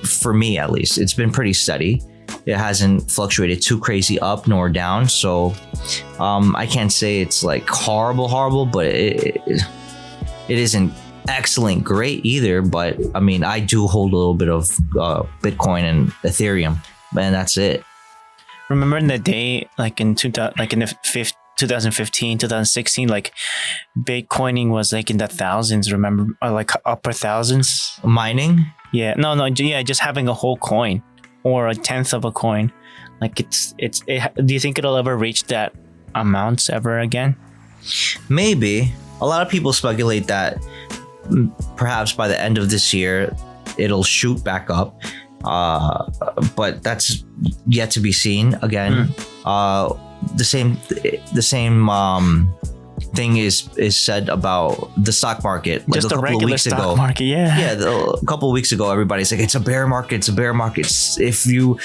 for me at least, it's been pretty steady. it hasn't fluctuated too crazy up nor down. So I can't say it's like horrible, but it isn't excellent great either. But I mean, I do hold a little bit of Bitcoin and Ethereum, and that's it. Remember in the day, like in 2015, 2016, like Bitcoining was like in the thousands, remember? Or like upper thousands. Mining? Yeah, no, yeah, just having a whole coin or a tenth of a coin. Like do you think it'll ever reach that amounts ever again? Maybe. A lot of people speculate that perhaps by the end of this year, it'll shoot back up. But that's yet to be seen again. The same thing is said about the stock market. Like just a a couple of regular weeks stock ago. market, yeah. Yeah, a couple of weeks ago, everybody's like, it's a bear market. It's a bear market. If you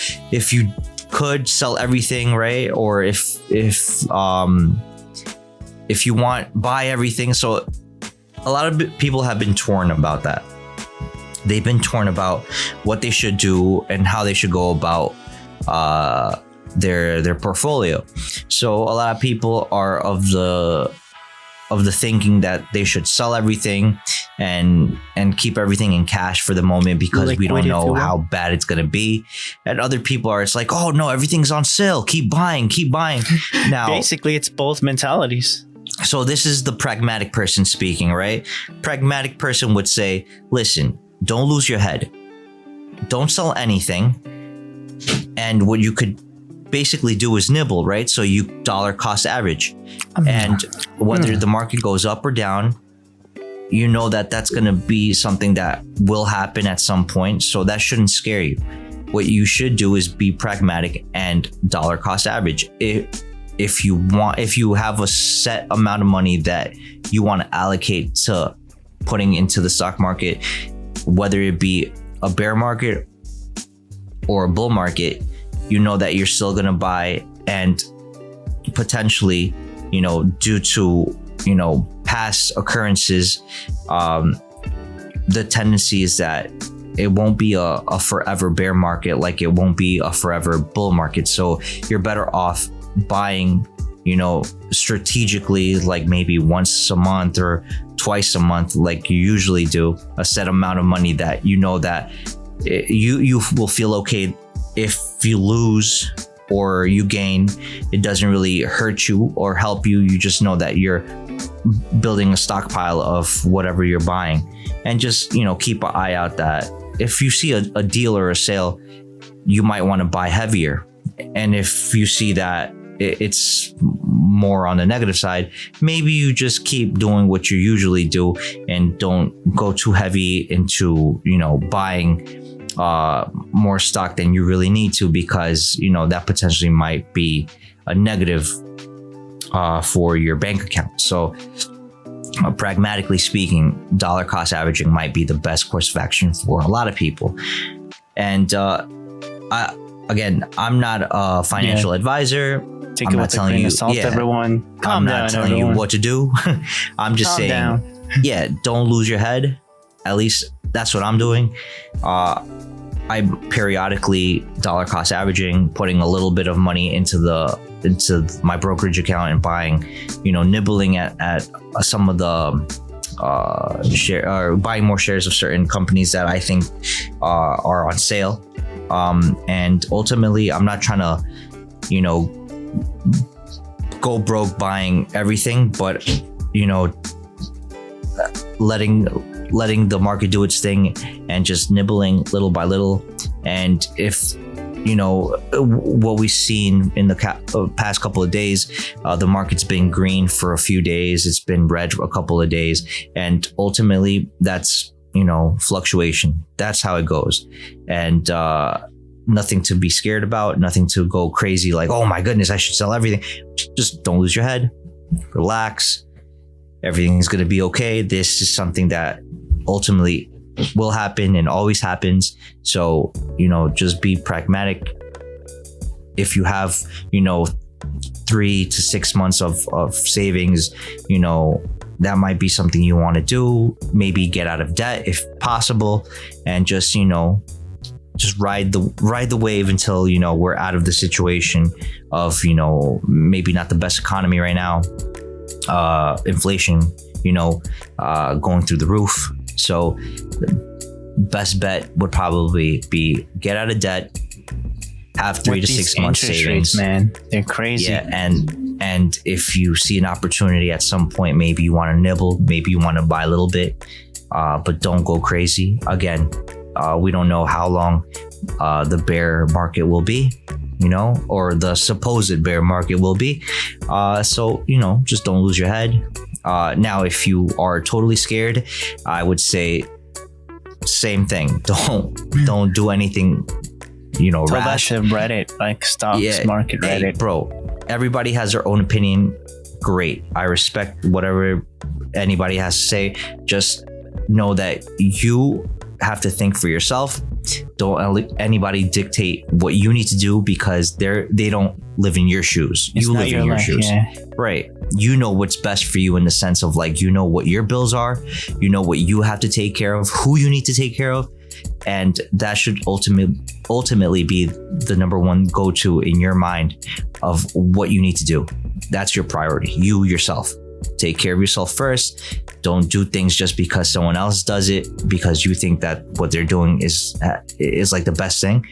could sell everything, right? Or if you want, buy everything. So a lot of people have been torn about that. They've been torn about what they should do and how they should go about their portfolio. So a lot of people are of the thinking that they should sell everything and keep everything in cash for the moment because we don't know how bad it's going to be. And other people are, it's like, oh no, everything's on sale. Keep buying. Now, basically, it's both mentalities. So this is the pragmatic person speaking, right? Pragmatic person would say, listen, don't lose your head. Don't sell anything. And what you could basically do is nibble, right? So you dollar cost average. And whether the market goes up or down, you know that that's going to be something that will happen at some point. So that shouldn't scare you. What you should do is be pragmatic and dollar cost average. If you have a set amount of money that you want to allocate to putting into the stock market, whether it be a bear market or a bull market, you know that you're still going to buy, and potentially, due to, past occurrences, the tendency is that it won't be a forever bear market like it won't be a forever bull market. So you're better off buying, strategically, like maybe once a month or twice a month, like you usually do, a set amount of money that that you will feel okay. If you lose or you gain, it doesn't really hurt you or help you. You just know that you're building a stockpile of whatever you're buying, and just keep an eye out that if you see a deal or a sale, you might want to buy heavier. And if you see that it's more on the negative side, maybe you just keep doing what you usually do and don't go too heavy into buying more stock than you really need to, because that potentially might be a negative for your bank account. So pragmatically speaking, dollar cost averaging might be the best course of action for a lot of people. And I'm not a financial advisor. Take it with a grain of salt, everyone. Calm down, I'm not telling everyone. you what to do. I'm just saying, don't lose your head. At least that's what I'm doing. I'm periodically dollar cost averaging, putting a little bit of money into my brokerage account and buying, nibbling at some of the share, or buying more shares of certain companies that I think are on sale. And ultimately, I'm not trying to, go broke buying everything, but letting the market do its thing and just nibbling little by little. And if what we've seen in the past couple of days, the market's been green for a few days, it's been red a couple of days, and ultimately that's fluctuation. That's how it goes. And nothing to be scared about, nothing to go crazy like, oh my goodness, I should sell everything. Just don't lose your head, relax. Everything's going to be okay. This is something that ultimately will happen and always happens. So, just be pragmatic. If you have, 3 to 6 months of savings, that might be something you want to do. Maybe get out of debt if possible, and just, just ride the wave until, you know, we're out of the situation of, you know, maybe not the best economy right now, inflation, you know, going through the roof. So best bet would probably be get out of debt, have 3 to 6 months savings. Rates, man, they're crazy. Yeah, and if you see an opportunity at some point, maybe you want to nibble, maybe you want to buy a little bit, but don't go crazy. Again, we don't know how long the bear market will be, you know, or the supposed bear market will be. So, you know, just don't lose your head. Now, if you are totally scared, I would say same thing. Don't do anything, you know, Tell rash. that to Reddit, like stocks market Reddit. Hey, bro, everybody has their own opinion. Great. I respect whatever anybody has to say. Just know that you have to think for yourself. Don't let anybody dictate what you need to do because they don't live in your shoes. It's you not live in your your life, shoes. yeah. Right. You know what's best for you in the sense of like, you know what your bills are, you know what you have to take care of, who you need to take care of. And that should ultimately be the number one go-to in your mind of what you need to do. That's your priority. You yourself. Take care of yourself first. Don't do things just because someone else does it, because you think that what they're doing is like the best thing.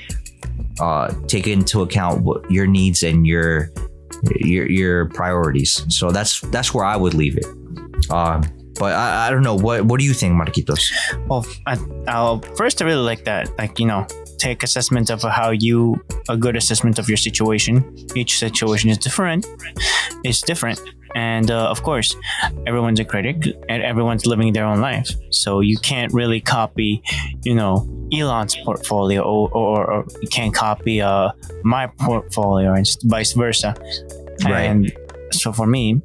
Take into account what your needs and your priorities. So that's where I would leave it. But I don't know. What do you think, Marquitos? Well, I'll first, I really like that. Like, you know, take assessment of a good assessment of your situation. Each situation is different. It's different. And of course, everyone's a critic and everyone's living their own life. So you can't really copy, you know, Elon's portfolio or you can't copy my portfolio and vice versa. Right. And so for me,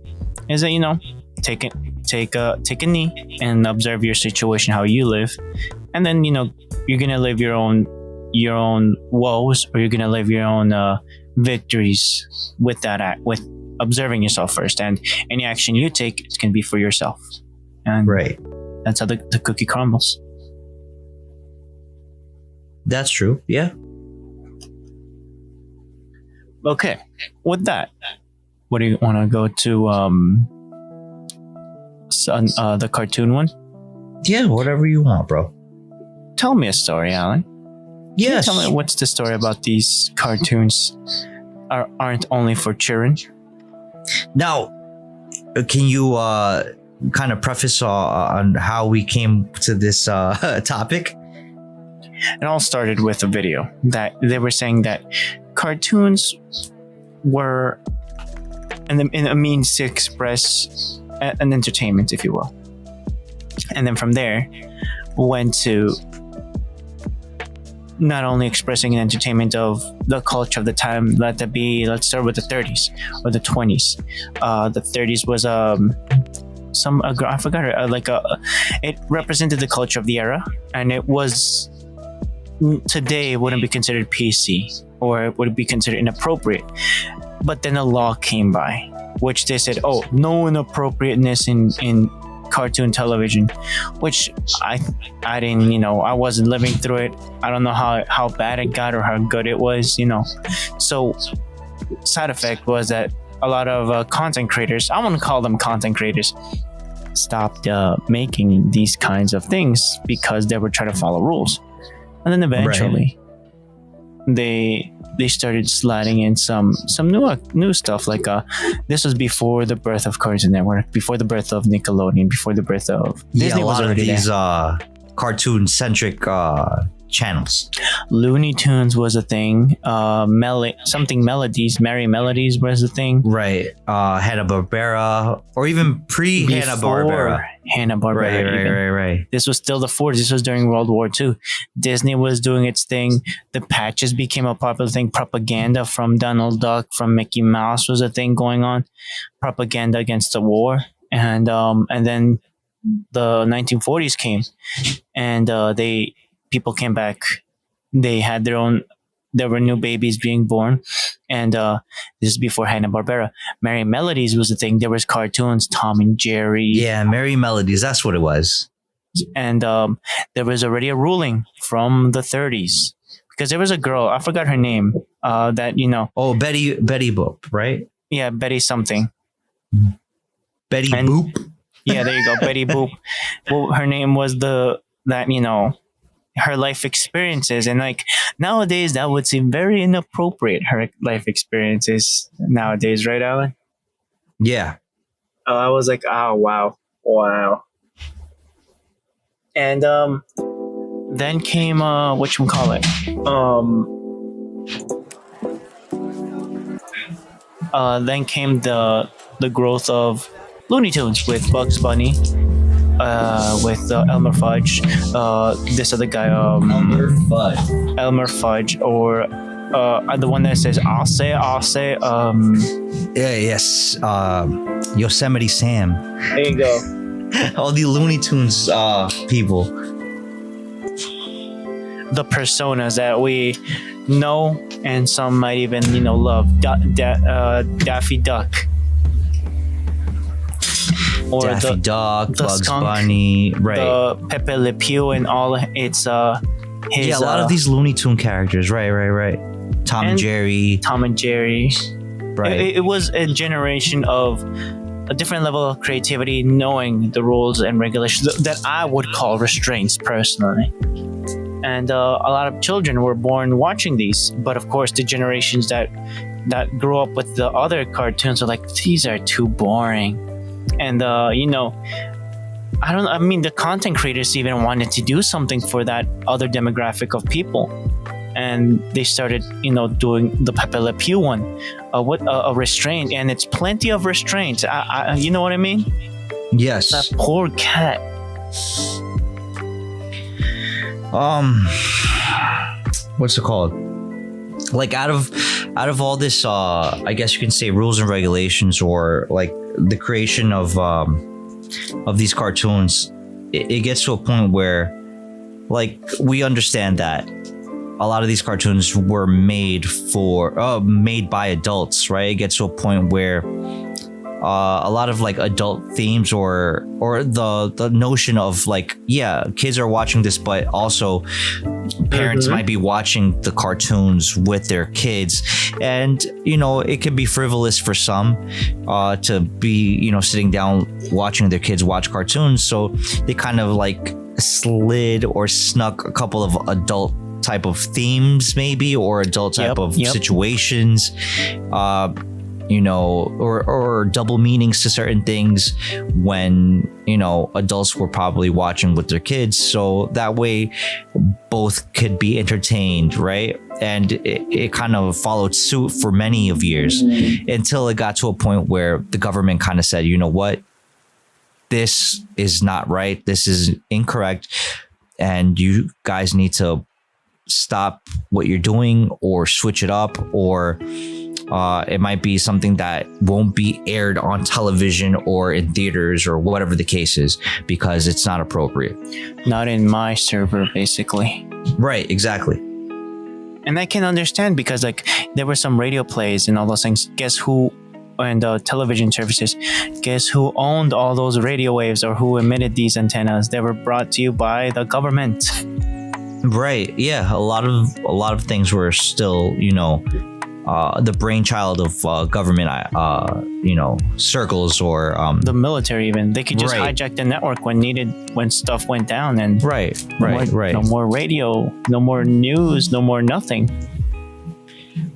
is that, you know, take a knee and observe your situation, how you live, and then, you know, you're gonna live your own woes, or you're gonna live your own victories with that with observing yourself first, and any action you take, it's gonna be for yourself. And Right. that's how the cookie crumbles. That's true. Yeah. Okay, with that, what do you want to go to? The cartoon one. Yeah. Whatever you want, bro. Tell me a story, Alan. Yes. Tell me what's the story about these cartoons aren't only for children. Now, can you kind of preface on how we came to this topic? It all started with a video that they were saying that cartoons were in a means to express an entertainment, if you will. And then from there, went to not only expressing an entertainment of the culture of the time. Let's start with the 30s or the 20s. The 30s was I forgot her, it represented the culture of the era, and it was today it wouldn't be considered PC or it would be considered inappropriate. But then a law came by, which they said, oh, no inappropriateness in cartoon television, which I didn't, you know, I wasn't living through it. I don't know how bad it got or how good it was, you know. So side effect was that a lot of content creators, I want to call them content creators, stopped making these kinds of things because they were trying to follow rules. And then eventually they started sliding in some new stuff, like this was before the birth of Cartoon Network, before the birth of Nickelodeon, before the birth of Disney. A lot was already of these there. Cartoon centric channels. Looney Tunes was a thing. Merry Melodies was a thing. Right. Hanna-Barbera, or even pre Hanna-Barbera. Hanna-Barbera. Right. This was still the 40s. This was during World War II. Disney was doing its thing. The patches became a popular thing. Propaganda from Donald Duck, from Mickey Mouse was a thing going on. Propaganda against the war. And then the 1940s came, and people came back. They had their own. There were new babies being born, and this is before Hanna-Barbera. Merry Melodies was the thing. There was cartoons, Tom and Jerry. Yeah, Merry Melodies. That's what it was. And there was already a ruling from the 30s, because there was a girl, I forgot her name, that Oh, Betty Boop, right? yeah, Betty something. Betty And- Boop. Yeah, there you go, Betty Boop. Well, her name was her life experiences, and like nowadays that would seem very inappropriate. Her life experiences nowadays, right, Alan? Yeah. I was like, oh wow. And then came whatchamacallit? Then came the growth of Looney Tunes with Bugs Bunny, with Elmer Fudge, this other guy, Elmer Fudge, or the one that says I'll say. Yes. Yosemite Sam. There you go. All the Looney Tunes people. The personas that we know, and some might even love. Daffy Duck. Or Daffy Duck, the Bugs skunk, Bunny, right? The Pepe Le Pew and all its his, Yeah, a lot of these Looney Tune characters, right. Tom and Jerry, right. It was a generation of a different level of creativity, knowing the rules and regulations that I would call restraints personally. And a lot of children were born watching these, but of course the generations that grew up with the other cartoons are like, these are too boring. And the content creators even wanted to do something for that other demographic of people, and they started doing the Pepe Le Pew one, with a restraint, and it's plenty of restraints. You know what I mean? Yes. That poor cat. What's it called? Like out of all this, I guess you can say rules and regulations, or like the creation of these cartoons, it gets to a point where, like, we understand that a lot of these cartoons were made by adults, right? It gets to a point where a lot of like adult themes or the notion of like, yeah, kids are watching this, but also parents might be watching the cartoons with their kids, and it can be frivolous for some to be sitting down watching their kids watch cartoons, so they kind of like slid or snuck a couple of adult type of themes, maybe, or adult type of situations, or double meanings to certain things when adults were probably watching with their kids, so that way both could be entertained, right? And it kind of followed suit for many of years, until it got to a point where the government kind of said, you know what, this is not right, this is incorrect, and you guys need to stop what you're doing or switch it up, or it might be something that won't be aired on television or in theaters or whatever the case is, because it's not appropriate. Not in my server, basically. Right, exactly. And I can understand, because like there were some radio plays and all those things. Guess who? And television services. Guess who owned all those radio waves, or who emitted these antennas? They were brought to you by the government. Right. Yeah. A lot of things were still, the brainchild of government, circles, or the military. Even they could just hijack the network when needed, when stuff went down. And right. No more radio, no more news, no more nothing.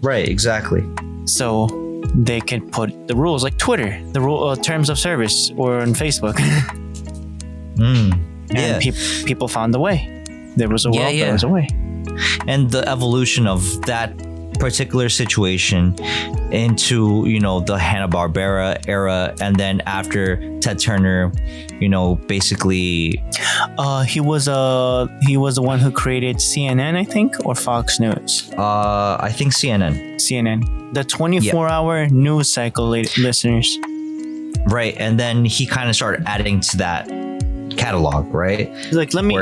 Right. Exactly. So they can put the rules, like Twitter, the terms of service, or on Facebook. And people found a way. There was a world. There was a way. And the evolution of that particular situation into the Hanna-Barbera era, and then after Ted Turner, basically he was the one who created CNN, I think, or Fox News. I think CNN, the 24-hour news cycle, listeners. Right. And then he kind of started adding to that catalog, right? He's like, let me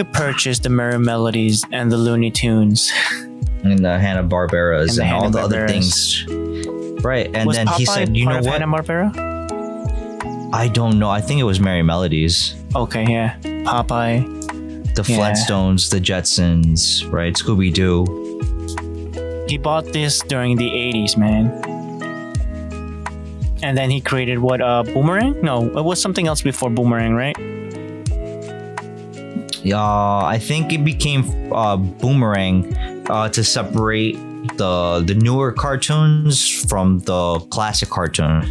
purchase the Merry Melodies and the Looney Tunes and the Hanna-Barberas and all the other things, right? And was then Popeye he said, you know what, Hanna-Barbera? I don't know, I think it was Merry Melodies. Okay, yeah, Popeye, the Yeah. Flintstones, the Jetsons, right? Scooby Doo. He bought this during the 80s, man. And then he created what? Boomerang? No, it was something else before Boomerang, right? I think it became Boomerang to separate the newer cartoons from the classic cartoon.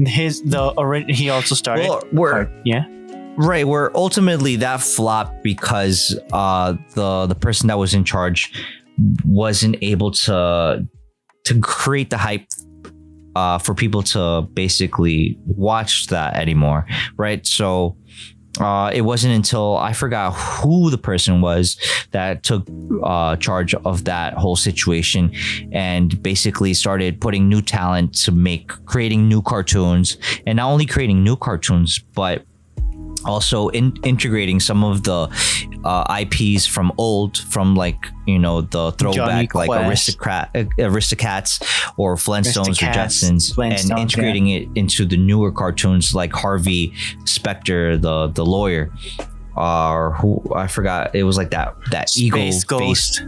He also started. Well, yeah. Right, where ultimately that flopped because the person that was in charge wasn't able to create the hype for people to basically watch that anymore, right? So it wasn't until I forgot who the person was that took charge of that whole situation and basically started putting new talent to creating new cartoons, and not only creating new cartoons, but also integrating some of the IPs from like, you know, the throwback like Aristocats or Flintstones or Jetsons, and integrating it into the newer cartoons like Harvey Specter, the lawyer, who I forgot, it was like that eagle Ghost.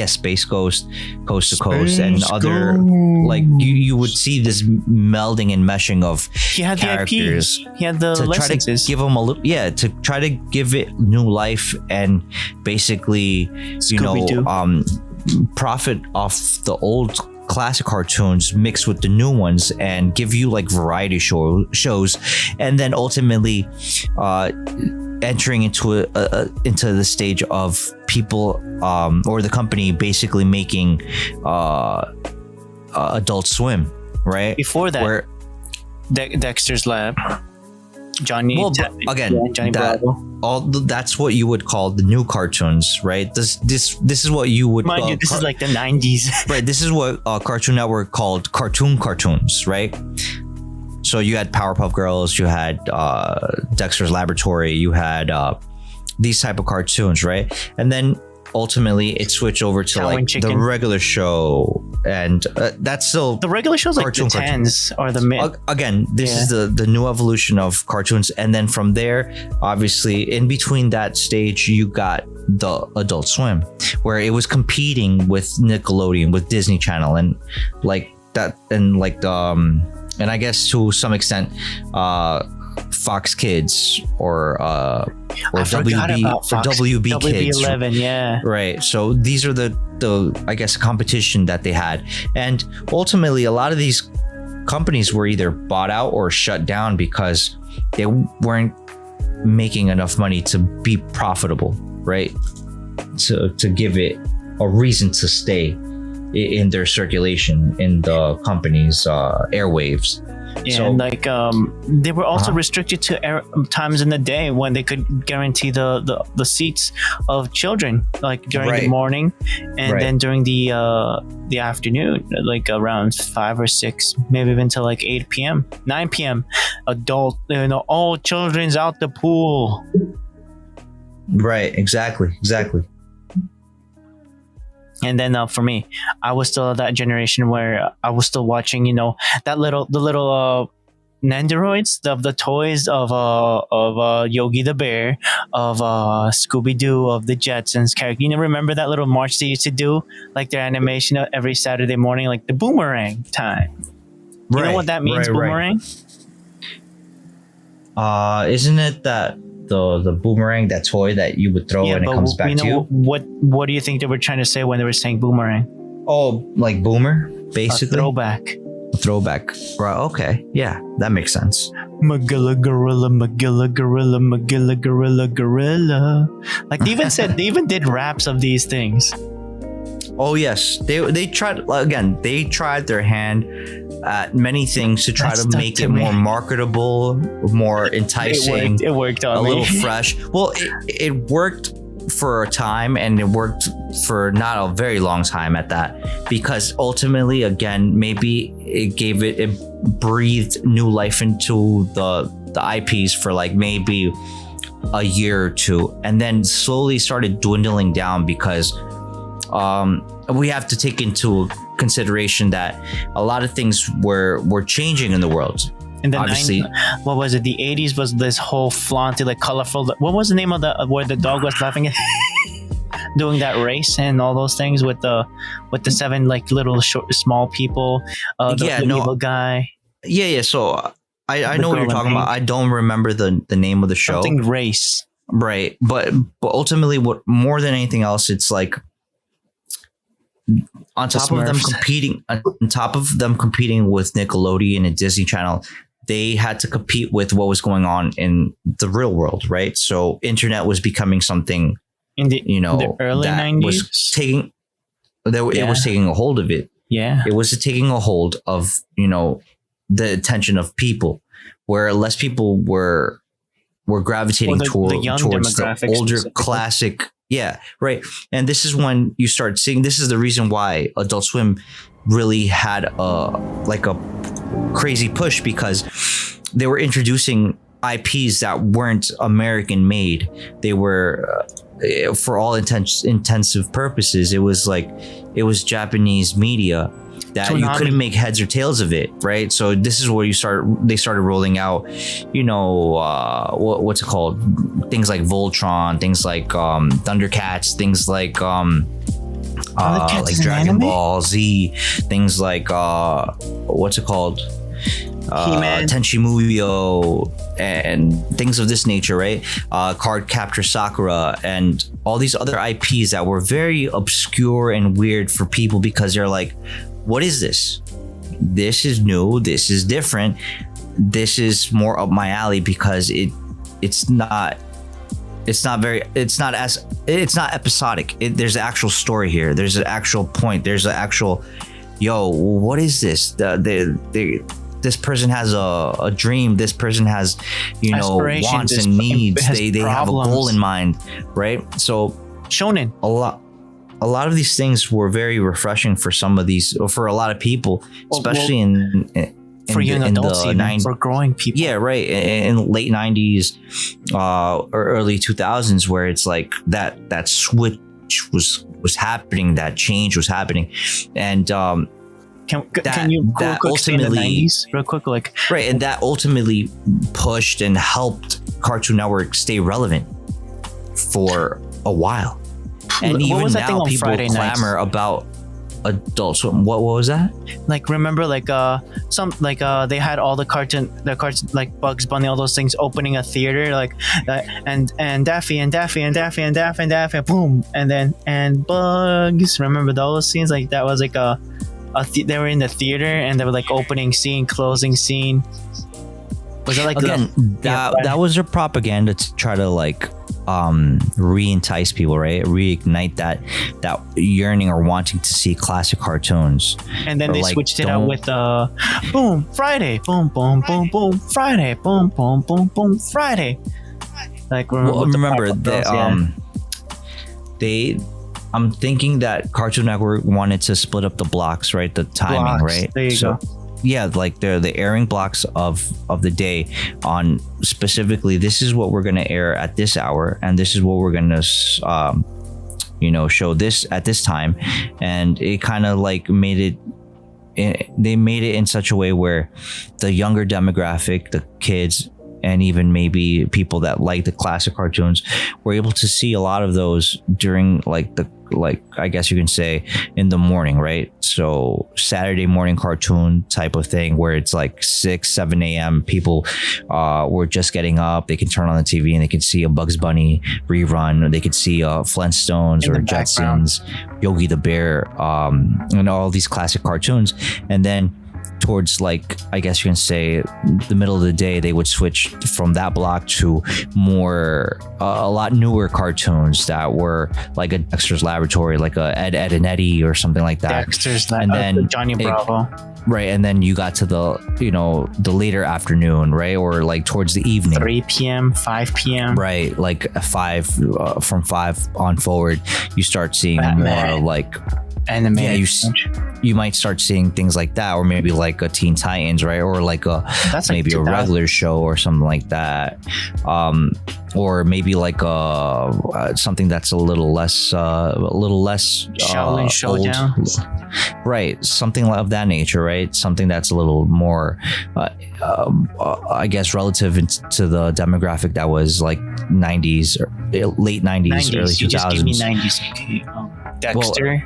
Space Ghost, Coast to Coast, and other like you would see this melding and meshing of He had characters the IPs. He had the to licenses. try to give them a little, to try to give it new life and basically, Scooby-Doo. profit off the old classic cartoons mixed with the new ones and give you like variety shows, and then ultimately entering into into the stage of people or the company basically making Adult Swim, right? Before that, where Dexter's Lab, Johnny. Well, again, Johnny Bravo. That's what you would call the new cartoons, right? This is what you would Mind call you, this is like the 90s. right. This is what Cartoon Network called cartoons, right? So you had Powerpuff Girls, you had Dexter's Laboratory, you had these type of cartoons, right? And then ultimately it switched over to Cow like and the Chicken. regular show, and that's still The regular shows like the Cartoon. 10s or the mid. again, this is the new evolution of cartoons, and then from there, obviously in between that stage you got the Adult Swim, where it was competing with Nickelodeon, with Disney Channel, and like that, and like and I guess to some extent Fox Kids or WB Kids, WB11, yeah. right? So these are the I guess competition that they had, and ultimately a lot of these companies were either bought out or shut down because they weren't making enough money to be profitable, right? To give it a reason to stay in their circulation in the company's airwaves. Yeah, So- and like they were also restricted to times in the day when they could guarantee the seats of children, like during the Right. morning, and Right. then during the afternoon, like around 5 or 6, maybe even till like 8 p.m., 9 p.m. Adult, all children's out the pool. Right, exactly. And then for me, I was still that generation where I was still watching, the little Nendoroids, the toys of Yogi the Bear, of Scooby Doo, of the Jetsons character. Remember that little march they used to do, like their animation every Saturday morning, like the Boomerang time. You know what that means, Boomerang? Isn't it that the boomerang, that toy that you would throw and it comes back to you? What do you think they were trying to say when they were saying Boomerang? Oh, like boomer, basically. A throwback. Throwback. Right. Okay. Yeah, that makes sense. Magilla gorilla, Magilla gorilla, Magilla gorilla, gorilla. Like they even did raps of these things. Oh yes, they tried again. They tried their hand at many things to try That to stuck make to it me. more marketable, more enticing, It worked on a me. little fresh. Well, it worked for a time, and it worked for not a very long time at that, because ultimately, again, maybe it breathed new life into the IPs for like maybe a year or two, and then slowly started dwindling down because we have to take into consideration that a lot of things were changing in the world. In the obviously 90s, what was it? The 80s was this whole flaunty, like colorful. What was the name of the where the dog was laughing at? Doing that race and all those things with the seven like little short small people. The evil guy. Yeah. So I know what girl you're in talking about. pink. I don't remember the name of the show. Something race. Right. But ultimately, what more than anything else, it's like on top of them competing with Nickelodeon and Disney Channel, they had to compete with what was going on in the real world, right? So internet was becoming something In the early that 90s. was taking it was taking a hold of it. Yeah. It was taking a hold of, the attention of people, where less people were gravitating towards the demographic older specifically. classic. Yeah, right. And this is when you start seeing, this is the reason why Adult Swim really had a crazy push, because they were introducing IPs that weren't American made. They were, for all intensive purposes, it was Japanese media that Toonami. you couldn't make heads or tails of it, right? So this is where they started rolling out, what's it called? Things like Voltron, things like Thundercats, things like Dragon Ball Z, things like what's it called? He-Man. Tenchi Muyo and things of this nature, right? Card Capture Sakura and all these other IPs that were very obscure and weird for people, because they're like, what is this? This is new. This is different. This is more up my alley, because it's not episodic. There's an actual story here. There's an actual point. There's an actual, what is this? This person has a dream. This person has, Aspirations, wants and needs. has They have a goal in mind, right? So Shonen. a lot of these things were very refreshing for for a lot of people, especially for young adults, the even 90s. for growing people. Yeah, right. In late 90s or early 2000s, where it's like that switch was happening, that change was happening, and Can you real quick say in the 90s real quick, like right, and that ultimately pushed and helped Cartoon Network stay relevant for a while. And what even was that thing now, on people Friday clamor about Adult Swim. What was that? like remember like they had all the cartoon like Bugs Bunny, all those things opening a theater, like and Daffy and Daffy and Daffy and Daffy and Daffy, boom, and Bugs. Remember those scenes? Like that was like they were in the theater and they were like opening scene, closing scene. Was it like Again, that was their propaganda to try to like re-entice people, right? Reignite that yearning or wanting to see classic cartoons. And then Or they like, switched it out with boom Friday, boom boom boom boom Friday, boom boom boom boom Friday. Like remember I'm thinking that Cartoon Network wanted to split up the blocks, right? The timing, Blocks, right? there you go. Yeah, like the airing blocks of the day on specifically, this is what we're going to air at this hour, and this is what we're going to show this at this time. And it kind of like they made it in such a way where the younger demographic, the kids, and even maybe people that like the classic cartoons were able to see a lot of those during I guess you can say in the morning, right? So Saturday morning cartoon type of thing, where it's like 6-7 a.m. people were just getting up. They can turn on the TV and they can see a Bugs Bunny rerun, or they could see Flintstones or Jetsons, Yogi the Bear, and all these classic cartoons. And then towards I guess you can say the middle of the day, they would switch from that block to more a lot newer cartoons that were like a Dexter's Laboratory, like a Ed and Eddie or something like that. Dexter's and then Johnny Bravo. Right, and then you got to the later afternoon, right, or like towards the evening, 3 p.m., 5 p.m. right, like 5 from 5 on forward, you start seeing Batman. more like animated. You might start seeing things like that, or maybe like a Teen Titans, right? Or like That's like maybe a 2000. regular show or something like that. Or maybe like something that's a little less Shaolin Showdown. Right, something of that nature, right? Something that's a little more, I guess, relative to the demographic that was like 90s or late 90s, early 2000s. You just give me 90s. Okay. Dexter.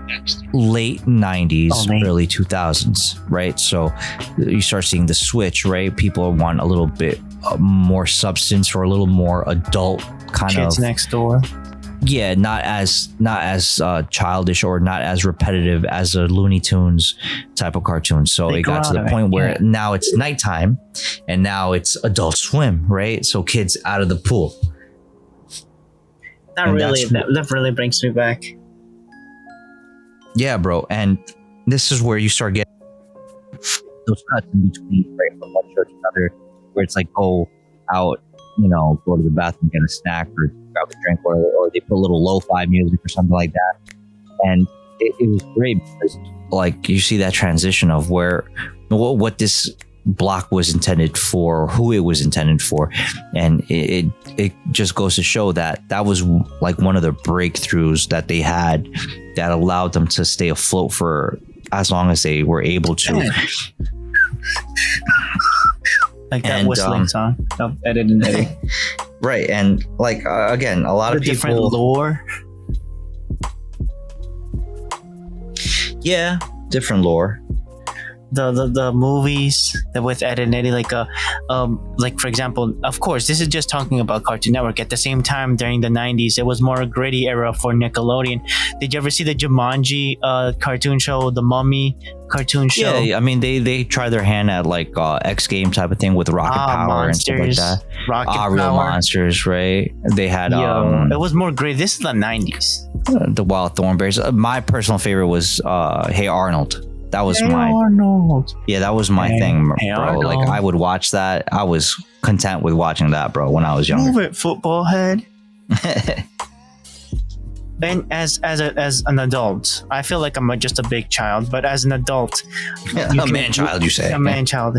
Late 90s, late. early 2000s, right? So you start seeing the switch, right? People want a little bit more substance or a little more adult kind Kids of Next Door. Yeah, not as childish or not as repetitive as a Looney Tunes type of cartoon. So They it got to grew the out of point it, where yeah. now it's nighttime and now it's Adult Swim, right? So kids out of the pool. That And really that's- that really brings me back. Yeah, bro. And this is where you start getting those cuts in between, right, from one show to another, where it's like go out, go to the bathroom, get a snack or grab a drink, or they put a little lo-fi music or something like that. And it was great because like you see that transition of where what this block was intended for, who it was intended for, and it just goes to show that was like one of the breakthroughs that they had that allowed them to stay afloat for as long as they were able to. Like that And, whistling song of Edit and Eddie. Right, and like again, a lot The of different people, lore. yeah, different lore. The movies that with Ed and Eddie, like for example, of course, this is just talking about Cartoon Network. At the same time, during the 90s, it was more a gritty era for Nickelodeon. Did you ever see the Jumanji cartoon show, the Mummy cartoon show? Yeah, I mean they try their hand at like X game type of thing with rocket power and stuff like Monsters, that. Rocket Real Power. monsters, right? They had It was more gritty. This is the 90s. the Wild Thornberries. My personal favorite was Hey Arnold. That was Hey my Arnold. yeah, that was my thing, Hey bro. Arnold. Like I would watch that. I was content with watching that, bro, when I was younger. Move it, football head. And as an adult, I feel like I'm just a big child, but as an adult, A man child, you say? a man child,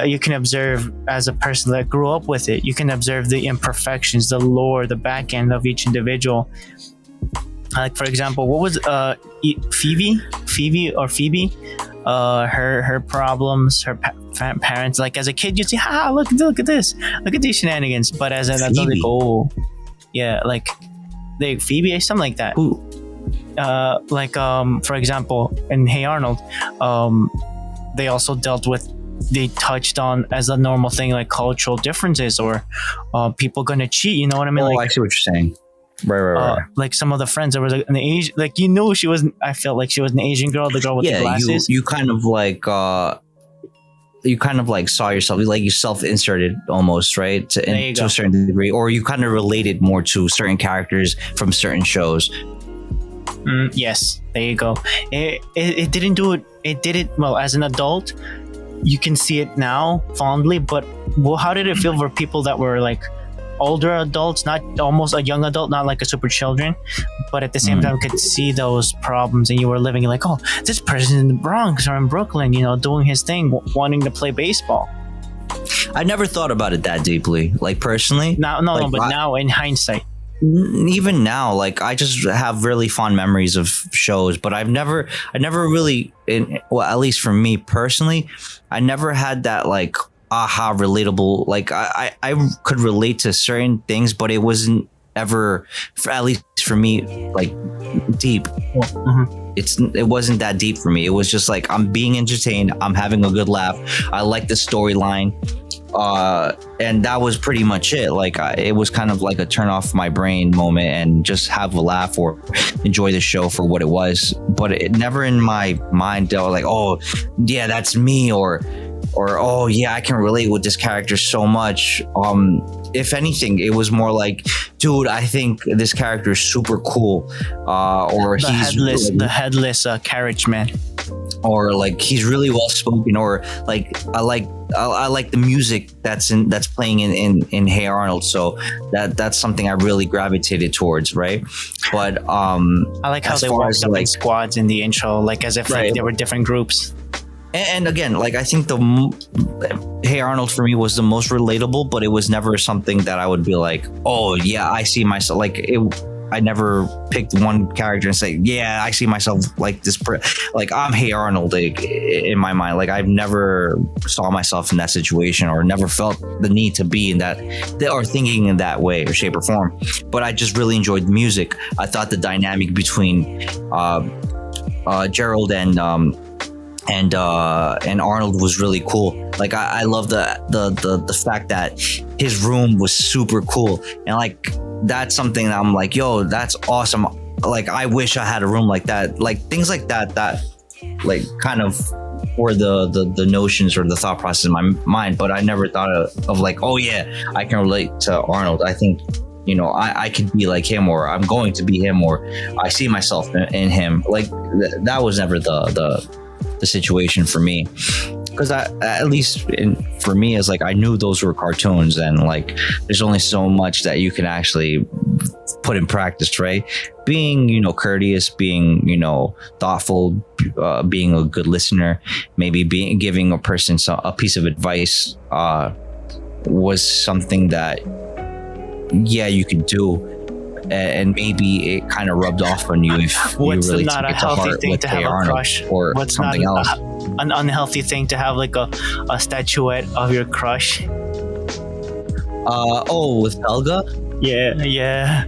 you can observe as a person that grew up with it. You can observe the imperfections, the lore, the back end of each individual. Like for example, what was Phoebe, her problems, her parents. Like as a kid, you see, look at this, look at these shenanigans. But as an adult, like, oh, yeah, like Phoebe, something like that. Who? For example, in Hey Arnold, they also they touched on as a normal thing, like cultural differences or people gonna cheat. You know what I mean? Oh, Like, I see what you're saying. Right. like some of the friends, there was an Asian, like she wasn't. I felt like she was an Asian girl, the girl with the glasses. you kind of like saw yourself, like you self-inserted almost, right? To a certain degree, or you kind of related more to certain characters from certain shows. Yes, there you go. It didn't do it. It did it well as an adult. You can see it now fondly, but how did it feel for people that were like older adults, not almost a young adult, not like a super children, but at the same time could see those problems, and you were living like, oh, this person in the Bronx or in Brooklyn, doing his thing, wanting to play baseball. I never thought about it that deeply, like personally. But now in hindsight, even now, like I just have really fond memories of shows, but I never really, at least for me personally, I never had that like aha relatable, like I could relate to certain things, but it wasn't ever, at least for me, like deep. It wasn't that deep for me. It was just like I'm being entertained, I'm having a good laugh, I like the storyline, and that was pretty much it. Like it was kind of like a turn off my brain moment and just have a laugh or enjoy the show for what it was. But it never in my mind they were like, oh yeah, that's me, or oh yeah, I can relate with this character so much. If anything, it was more like, dude, I think this character is super cool, or the headless carriage man. or like he's really well spoken, or like I like the music that's playing in Hey Arnold. So that's something I really gravitated towards, right? But I like how as they far walked as, up in like, squads in the intro, like as if Right. like they were different groups. and again, like I think Hey Arnold for me was the most relatable, but it was never something that I would be like, oh yeah, I see myself like it. I never picked one character and say, yeah, I see myself like this. Like I'm Hey Arnold, like, in my mind. Like I've never saw myself in that situation, or never felt the need to be in that, or thinking in that way or shape or form. But I just really enjoyed the music. I thought the dynamic between Gerald and Arnold was really cool. Like I love the fact that his room was super cool, and like that's something that I'm like, yo, that's awesome. Like I wish I had a room like that. Like things like that like kind of were the notions or the thought process in my mind. But I never thought of like, oh yeah, I can relate to Arnold. I think, you know, I could be like him, or I'm going to be him, or I see myself in him. Like that was never the situation for me, because at least for me, is like I knew those were cartoons, and like there's only so much that you can actually put in practice, right? Being, you know, courteous, being, you know, thoughtful, being a good listener, maybe giving a person a piece of advice was something that, yeah, you could do. And maybe it kind of rubbed off on you if What's you really not took a it to healthy heart thing with to Hey have a Arnold crush? or What's something not else. an unhealthy thing to have like a statuette of your crush? With Helga? Yeah.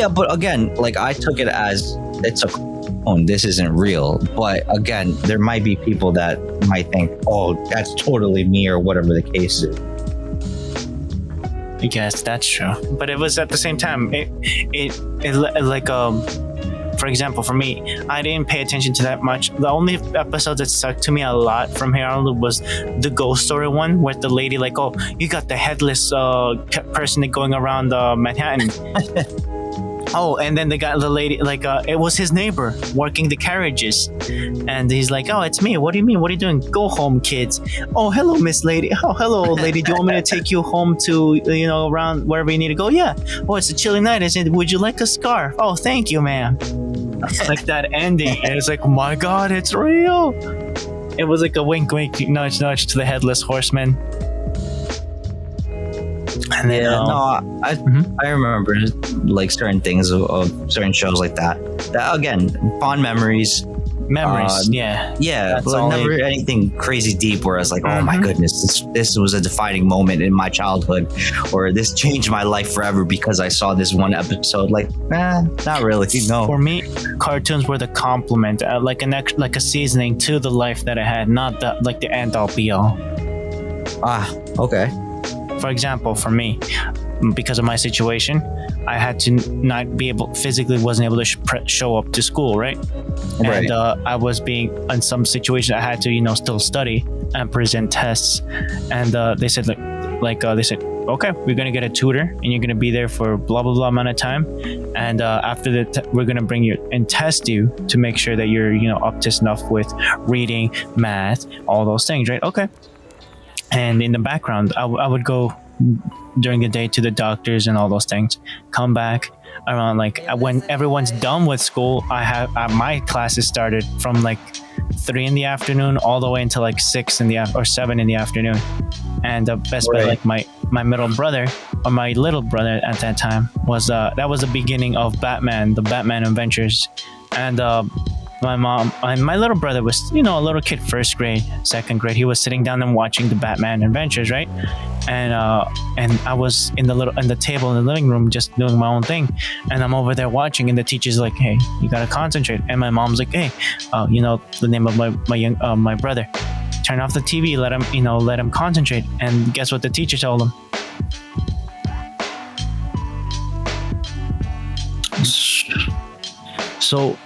But again, like I took it as it's a clone. This isn't real. But again, there might be people that might think, oh, that's totally me, or whatever the case is. I guess that's true, but it was at the same time. It like for example, for me, I didn't pay attention to that much. The only episode that stuck to me a lot from Hey Arnold was the ghost story one, where the lady like, oh, you got the headless person going around Manhattan. Oh, and then they got the lady, like, it was his neighbor working the carriages. And he's like, oh, it's me. What do you mean? What are you doing? Go home, kids. Oh, hello, Miss Lady. Oh, hello, old lady. Do you want me to take you home to, you know, around wherever you need to go? Yeah. Oh, it's a chilly night, isn't it? Would you like a scarf? Oh, thank you, ma'am. Like that ending. And it's like, oh my God, it's real. It was like a wink, wink, nudge, nudge to the headless horseman. And then, I remember like certain things of certain shows like that. That again, fond memories. yeah. Yeah, That's but all never anything crazy deep where I was like, oh my goodness, this was a defining moment in my childhood, or this changed my life forever because I saw this one episode. Like, not really. No. For me, cartoons were the complement, like a seasoning to the life that I had, not the end all be all. Okay. For example, for me, because of my situation, I had to not be able, physically wasn't able to show up to school, right? Right. And I was being, in some situations, I had to, you know, still study and present tests. And they said, they said, okay, we're going to get a tutor and you're going to be there for blah, blah, blah amount of time. And after we're going to bring you and test you to make sure that you're, you know, up to snuff with reading, math, all those things, right? Okay. And in the background, I would go during the day to the doctors and all those things, come back around like when everyone's done with school. I have my classes started from like 3 in the afternoon all the way until like 6 or 7 in the afternoon. And the best bet, like my middle brother, or my little brother at that time, was that was the beginning of the Batman Adventures. And my mom and my little brother was, you know, a little kid, first grade, second grade. He was sitting down and watching the Batman Adventures, right? And I was in the table in the living room just doing my own thing, and I'm over there watching, and the teacher's like, hey, you gotta concentrate. And my mom's like, hey, you know the name of my brother, turn off the TV, let him concentrate. And guess what the teacher told him? So,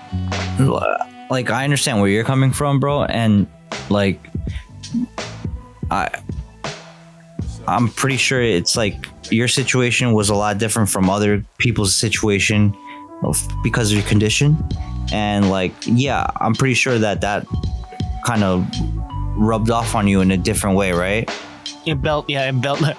like, I understand where you're coming from, bro, and like, I'm pretty sure it's like your situation was a lot different from other people's situation because of your condition, and like, yeah, I'm pretty sure that kind of rubbed off on you in a different way, right? It built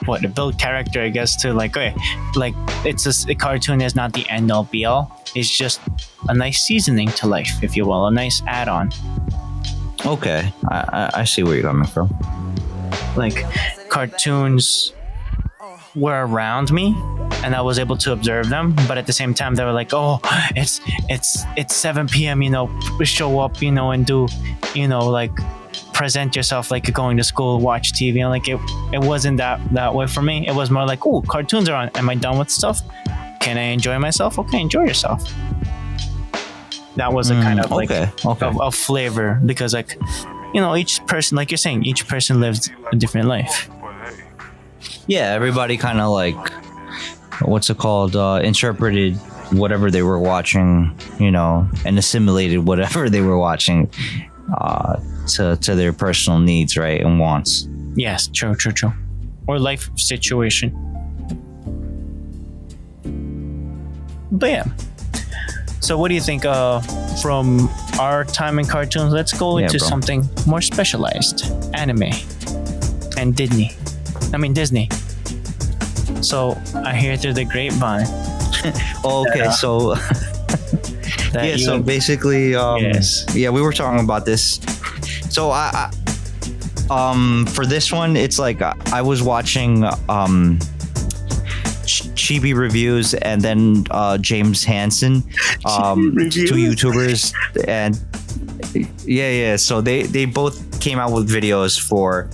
what? It built character, I guess, to like, okay, like a cartoon is not the end all be all. It's just a nice seasoning to life, if you will, a nice add-on. Okay, I see where you're coming from. Like cartoons were around me and I was able to observe them, but at the same time they were like, oh, it's 7 p.m, show up, and do, like present yourself like you're going to school, watch TV, and like it wasn't that way for me. It was more like, oh, cartoons are on, am I done with stuff, can I enjoy myself? Okay, enjoy yourself. That was a kind of like a flavor, because like, each person, like you're saying, each person lives a different life. Yeah, everybody kind of like, what's it called, interpreted whatever they were watching, and assimilated whatever they were watching to their personal needs, right, and wants. Yes, true. Or life situation. But yeah. So what do you think from our time in cartoons? Let's go into something more specialized. Anime and Disney. So I hear through the grapevine. So yeah, so basically yes. Yeah, we were talking about this. So I for this one, it's like I was watching Chibi reviews, and then James Hansen, two YouTubers, and so they both came out with videos for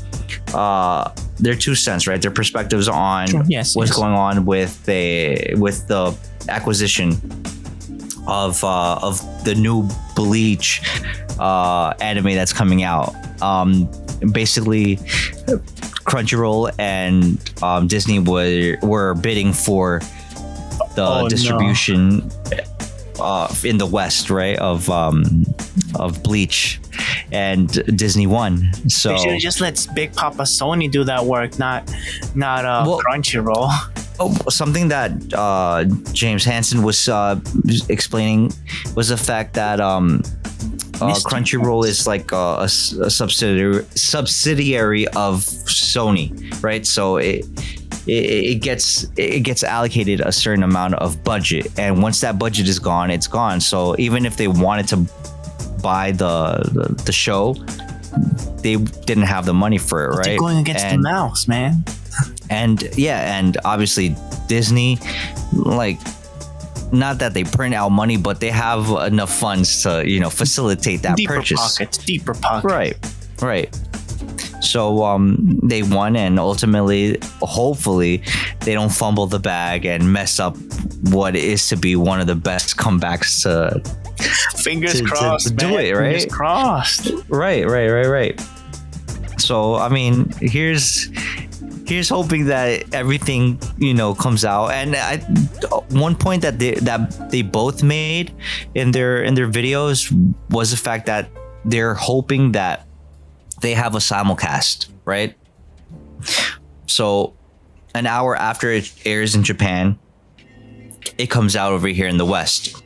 their 2 cents, right? Their perspectives on what's going on with the acquisition of the new Bleach anime that's coming out. Basically, Crunchyroll and Disney were bidding for the distribution in the West, right, of Bleach, and Disney won. So they should have just let Big Papa Sony do that work, not Crunchyroll. Something that James Hansen was explaining was the fact that Crunchyroll is like a subsidiary of Sony, right? So it gets allocated a certain amount of budget, and once that budget is gone, it's gone. So even if they wanted to buy the show, they didn't have the money for it, right? They're going against the mouse, man. And obviously Disney, like, not that they print out money, but they have enough funds to facilitate that purchase. Deeper pockets. Right. So they won, and ultimately, hopefully, they don't fumble the bag and mess up what is to be one of the best comebacks to Fingers crossed, to do it, right? Fingers crossed. Right. So I mean, here's hoping that everything comes out. And one point that they both made in their videos was the fact that they're hoping that they have a simulcast, right? So an hour after it airs in Japan, it comes out over here in the West.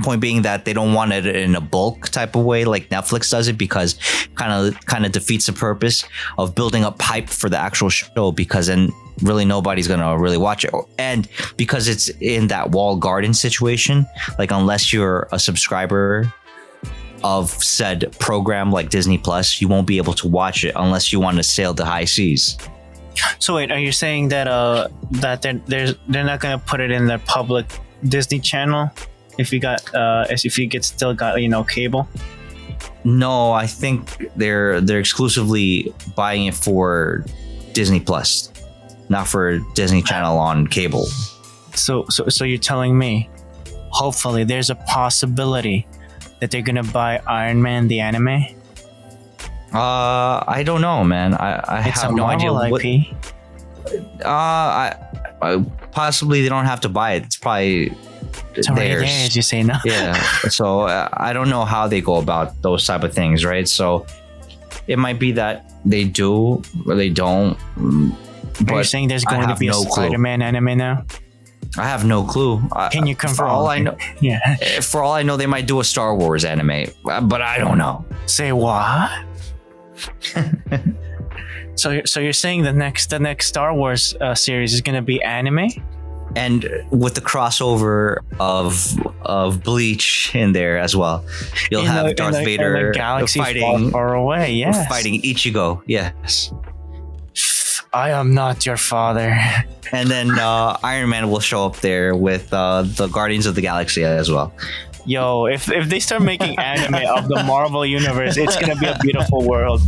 Point being that they don't want it in a bulk type of way like Netflix does it, because kind of defeats the purpose of building up hype for the actual show, because then really nobody's gonna really watch it. And because it's in that walled garden situation, like unless you're a subscriber of said program like Disney Plus, you won't be able to watch it unless you want to sail the high seas. So wait, are you saying that that they're not gonna put it in their public Disney channel if you still got cable? No, I think they're exclusively buying it for Disney Plus, not for Disney Channel on cable. So you're telling me, hopefully, there's a possibility that they're gonna buy Iron Man the anime? I don't know, man. I have no idea. IP. Possibly they don't have to buy it. It's probably theirs. You say no. Yeah. So I don't know how they go about those type of things, right? So it might be that they do or they don't. Are you saying there's going to be a Spider-Man anime now? I have no clue. Can you confirm? For all I know, Yeah. for all I know, they might do a Star Wars anime, but I don't know. Say what? So you're saying the next Star Wars series is gonna be anime? And with the crossover of Bleach in there as well, you'll have Darth Vader in a galaxy fighting far away. Yes. fighting Ichigo. Yes. I am not your father. And then Iron Man will show up there with the Guardians of the Galaxy as well. Yo, if they start making anime of the Marvel universe, it's gonna be a beautiful world.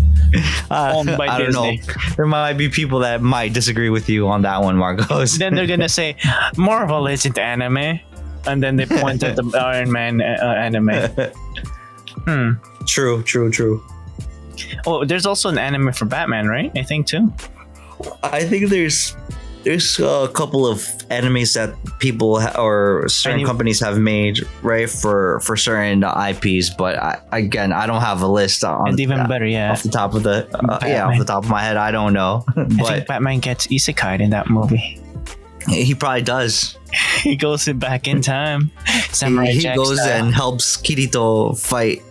Owned by I don't Disney. know. There might be people that might disagree with you on that one, Marcos. Then they're gonna say Marvel isn't anime, and then they point at the Iron Man anime. True. Oh, there's also an anime for Batman, right? I think too. I think there's a couple of animes that people or certain companies have made, right, for certain IPs, but I don't have a list on. And even better, yeah. Off the top of the off the top of my head, I don't know. I think Batman gets isekai'd in that movie. He probably does. He goes back in time. Samurai He Jack goes style. and helps Kirito fight.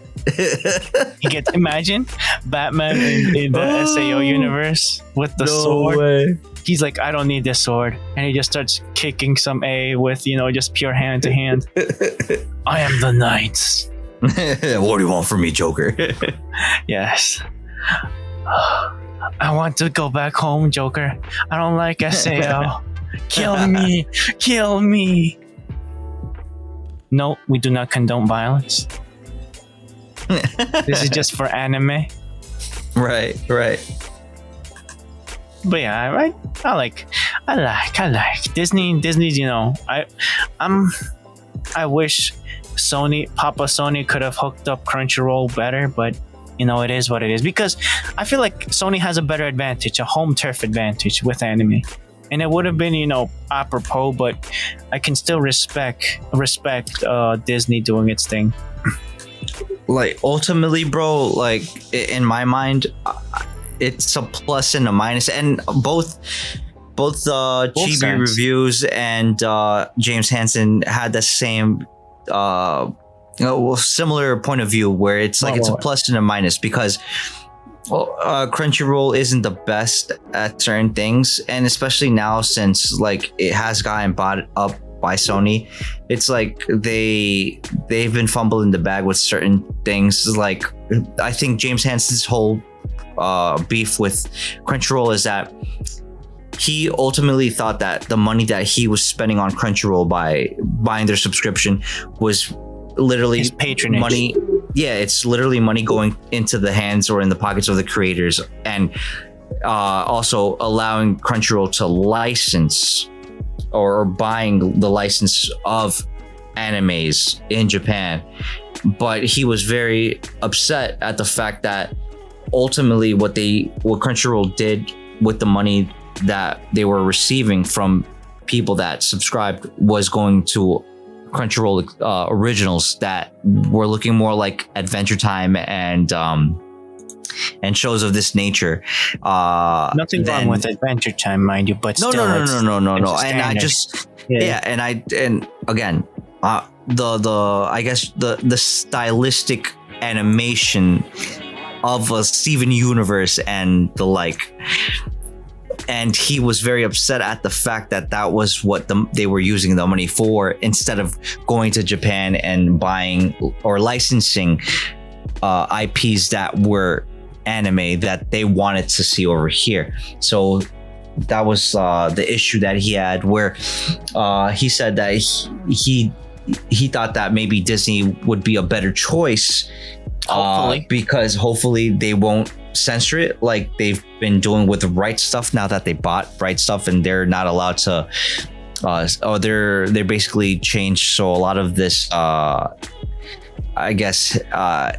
He gets, imagine Batman in the SAO universe with the sword. Way. He's like, I don't need this sword, and he just starts kicking some A with just pure hand to hand. I am the knight. What do you want from me, Joker? Yes. I want to go back home, Joker. I don't like SAO. Kill me. Kill me. No, we do not condone violence. This is just for anime. Right. But yeah, I like Disney. Disney's, I wish Papa Sony could have hooked up Crunchyroll better, but it is what it is, because I feel like Sony has a better advantage, a home turf advantage with anime, and it would have been apropos, but I can still respect Disney doing its thing. Like ultimately, bro, like in my mind, it's a plus and a minus, and both Chibi sides. Reviews and James Hansen had the same similar point of view, where it's like it's a plus and a minus, because Crunchyroll isn't the best at certain things, and especially now since like it has gotten bought up by Sony, it's like they've been fumbling the bag with certain things. Like I think James Hansen's whole beef with Crunchyroll is that he ultimately thought that the money that he was spending on Crunchyroll by buying their subscription was literally His patronage. money. Yeah, it's literally money going into the hands or in the pockets of the creators, and also allowing Crunchyroll to license or buying the license of animes in Japan. But he was very upset at the fact that ultimately what Crunchyroll did with the money that they were receiving from people that subscribed was going to Crunchyroll originals that were looking more like Adventure Time and shows of this nature. Nothing wrong with Adventure Time, mind you, but no. still, And I just and again, I guess the stylistic animation of a Steven Universe and the like. And he was very upset at the fact that was what they were using the money for, instead of going to Japan and buying or licensing IPs that were anime that they wanted to see over here. So that was the issue that he had, where he said that he thought that maybe Disney would be a better choice, because hopefully they won't censor it like they've been doing with the Right Stuff, now that they bought Right Stuff and they're not allowed to they're basically changed, so a lot of this I guess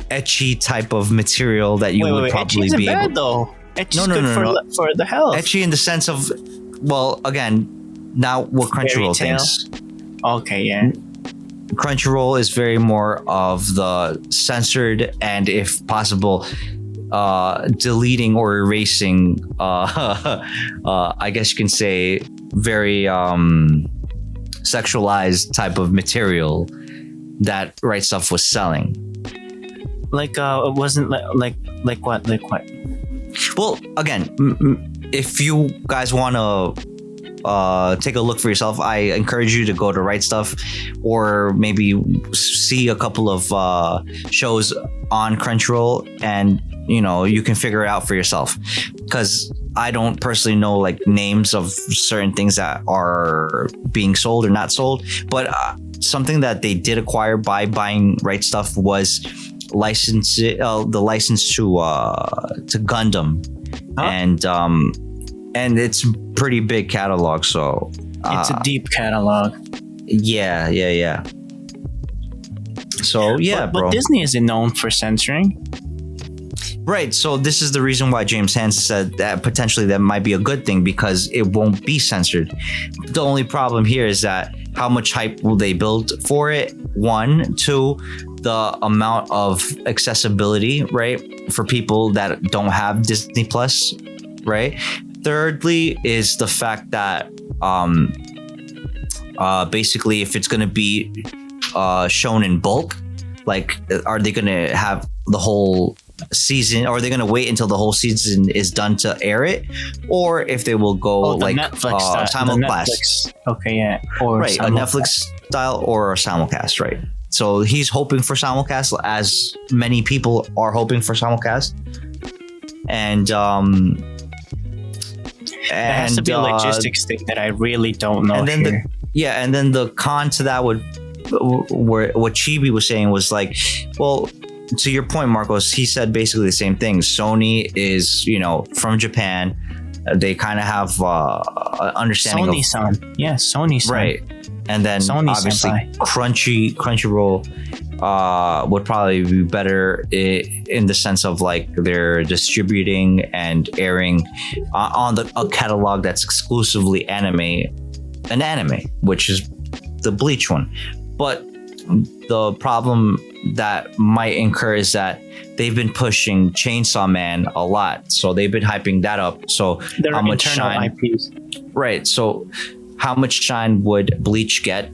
ecchi type of material that you would probably be bad able. Though ecchi's good for the health. Ecchi in the sense of, well, again, now what Crunchyroll thinks. Okay, yeah. Crunchyroll is very more of the censored, and if possible, deleting or erasing, I guess you can say, very sexualized type of material that Right Stuff was selling. Like it wasn't like what? Well, again, if you guys want to take a look for yourself, I encourage you to go to Right Stuff, or maybe see a couple of shows on Crunchyroll, and you can figure it out for yourself, because I don't personally know like names of certain things that are being sold or not sold, but something that they did acquire by buying Right Stuff was the license to Gundam, and it's pretty big catalog. So it's a deep catalog. Yeah. So but bro. Disney isn't known for censoring. Right. So this is the reason why James Hans said that potentially that might be a good thing, because it won't be censored. The only problem here is that how much hype will they build for it? 1, 2, the amount of accessibility, right, for people that don't have Disney Plus, right? Thirdly is the fact that basically if it's going to be shown in bulk, like are they going to have the whole season, or are they going to wait until the whole season is done to air it, or if they will go like Netflix simulcast? Okay, yeah, or right, a Netflix style or a simulcast, right? So he's hoping for simulcast, as many people are hoping for simulcast, and it has to be a logistics thing that I really don't know. And then and then the con to that would, where what Chibi was saying was like, well, to your point, Marcos, he said basically the same thing. Sony is, from Japan. They kind of have an understanding Sony-san. Sony-san. Right. And then Sony obviously senpai. Crunchyroll would probably be better in the sense of like they're distributing and airing on a catalog that's exclusively anime, which is the Bleach one. But the problem that might incur is that they've been pushing Chainsaw Man a lot, so they've been hyping that up. So They're how much internal shine? IPs. Right. So how much shine would Bleach get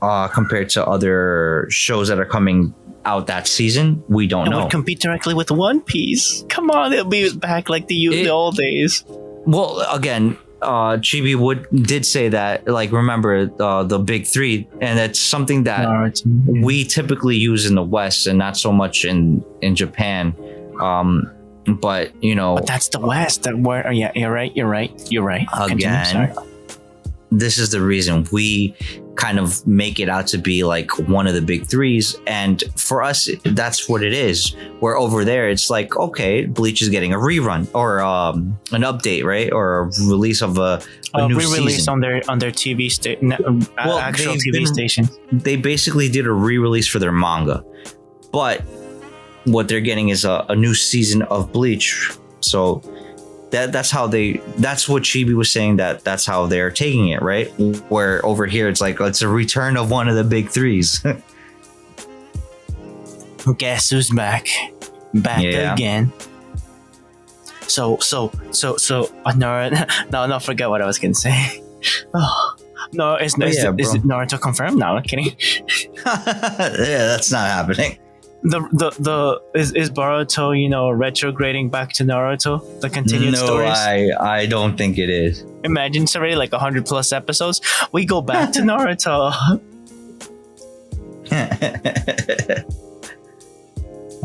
compared to other shows that are coming out that season? We don't know. It would compete directly with One Piece. Come on, it'll be back like the old days. Well, again, Chibi did say that, like, remember the big three, and it's something that we typically use in the West and not so much in Japan. But but that's the West. Yeah, you're right. Again, this is the reason we kind of make it out to be like one of the big threes, and for us that's what it is. Where over there it's like, okay, Bleach is getting a rerun or an update, right, or a release of a new re-release season on their TV actual TV station. They basically did a re-release for their manga, but what they're getting is a new season of Bleach. So that's what Chibi was saying, that's how they're taking it, right? Where over here it's like, it's a return of one of the big threes. Guess who's back again. So no, forget what I was gonna say. Oh no, is it Naruto confirmed? No, I'm kidding. Yeah, that's not happening. Is Boruto, retrograding back to Naruto, the continued stories? No, I don't think it is. Imagine it's already like 100+ episodes. We go back to Naruto.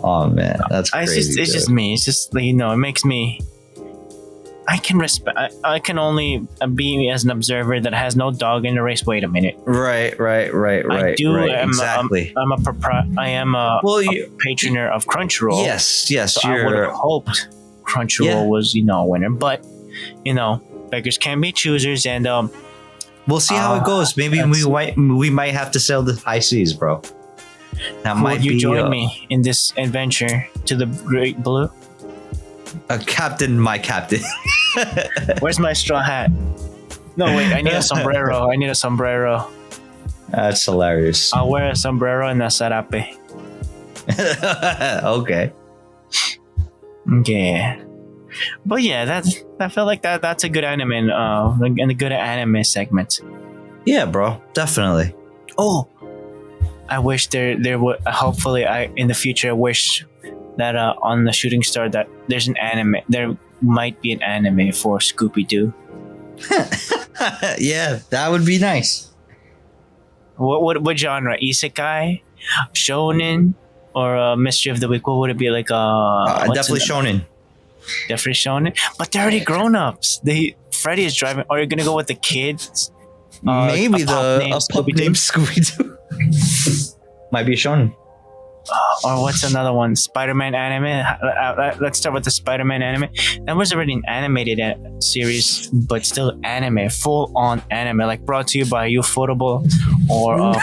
Oh man, that's crazy. It's just me. It's just it makes me. I can respect. I can only be as an observer that has no dog in the race. Wait a minute. Right. I do. Right, exactly. I'm a patroner of Crunchyroll. Yes. So I would have hoped Crunchyroll was a winner, but beggars can be choosers, and we'll see how it goes. Maybe we might have to sail the high seas, bro. That might you be, join me in this adventure to the Great Blue? My captain. Where's my straw hat? No, wait, I need a sombrero. That's hilarious. I'll wear a sombrero and a sarape. Okay. Yeah. But yeah, I feel like that's a good anime and a good anime segment. Yeah, bro, definitely. Oh, I wish there would. Hopefully, in the future, I wish that on the Shooting Star that there's an anime. There might be an anime for Scooby Doo. Yeah, that would be nice. What genre? Isekai, shonen, or Mystery of the Week? What would it be like? Definitely shonen. Definitely shonen. But they're already grown ups. Freddy is driving. Are you gonna go with the kids? Maybe a pup named Scooby Doo. Might be a shonen. Or what's another one? Spider-Man anime. Let's start with the Spider-Man anime. That was already an animated series, but still anime, full-on anime, like brought to you by Ufotable or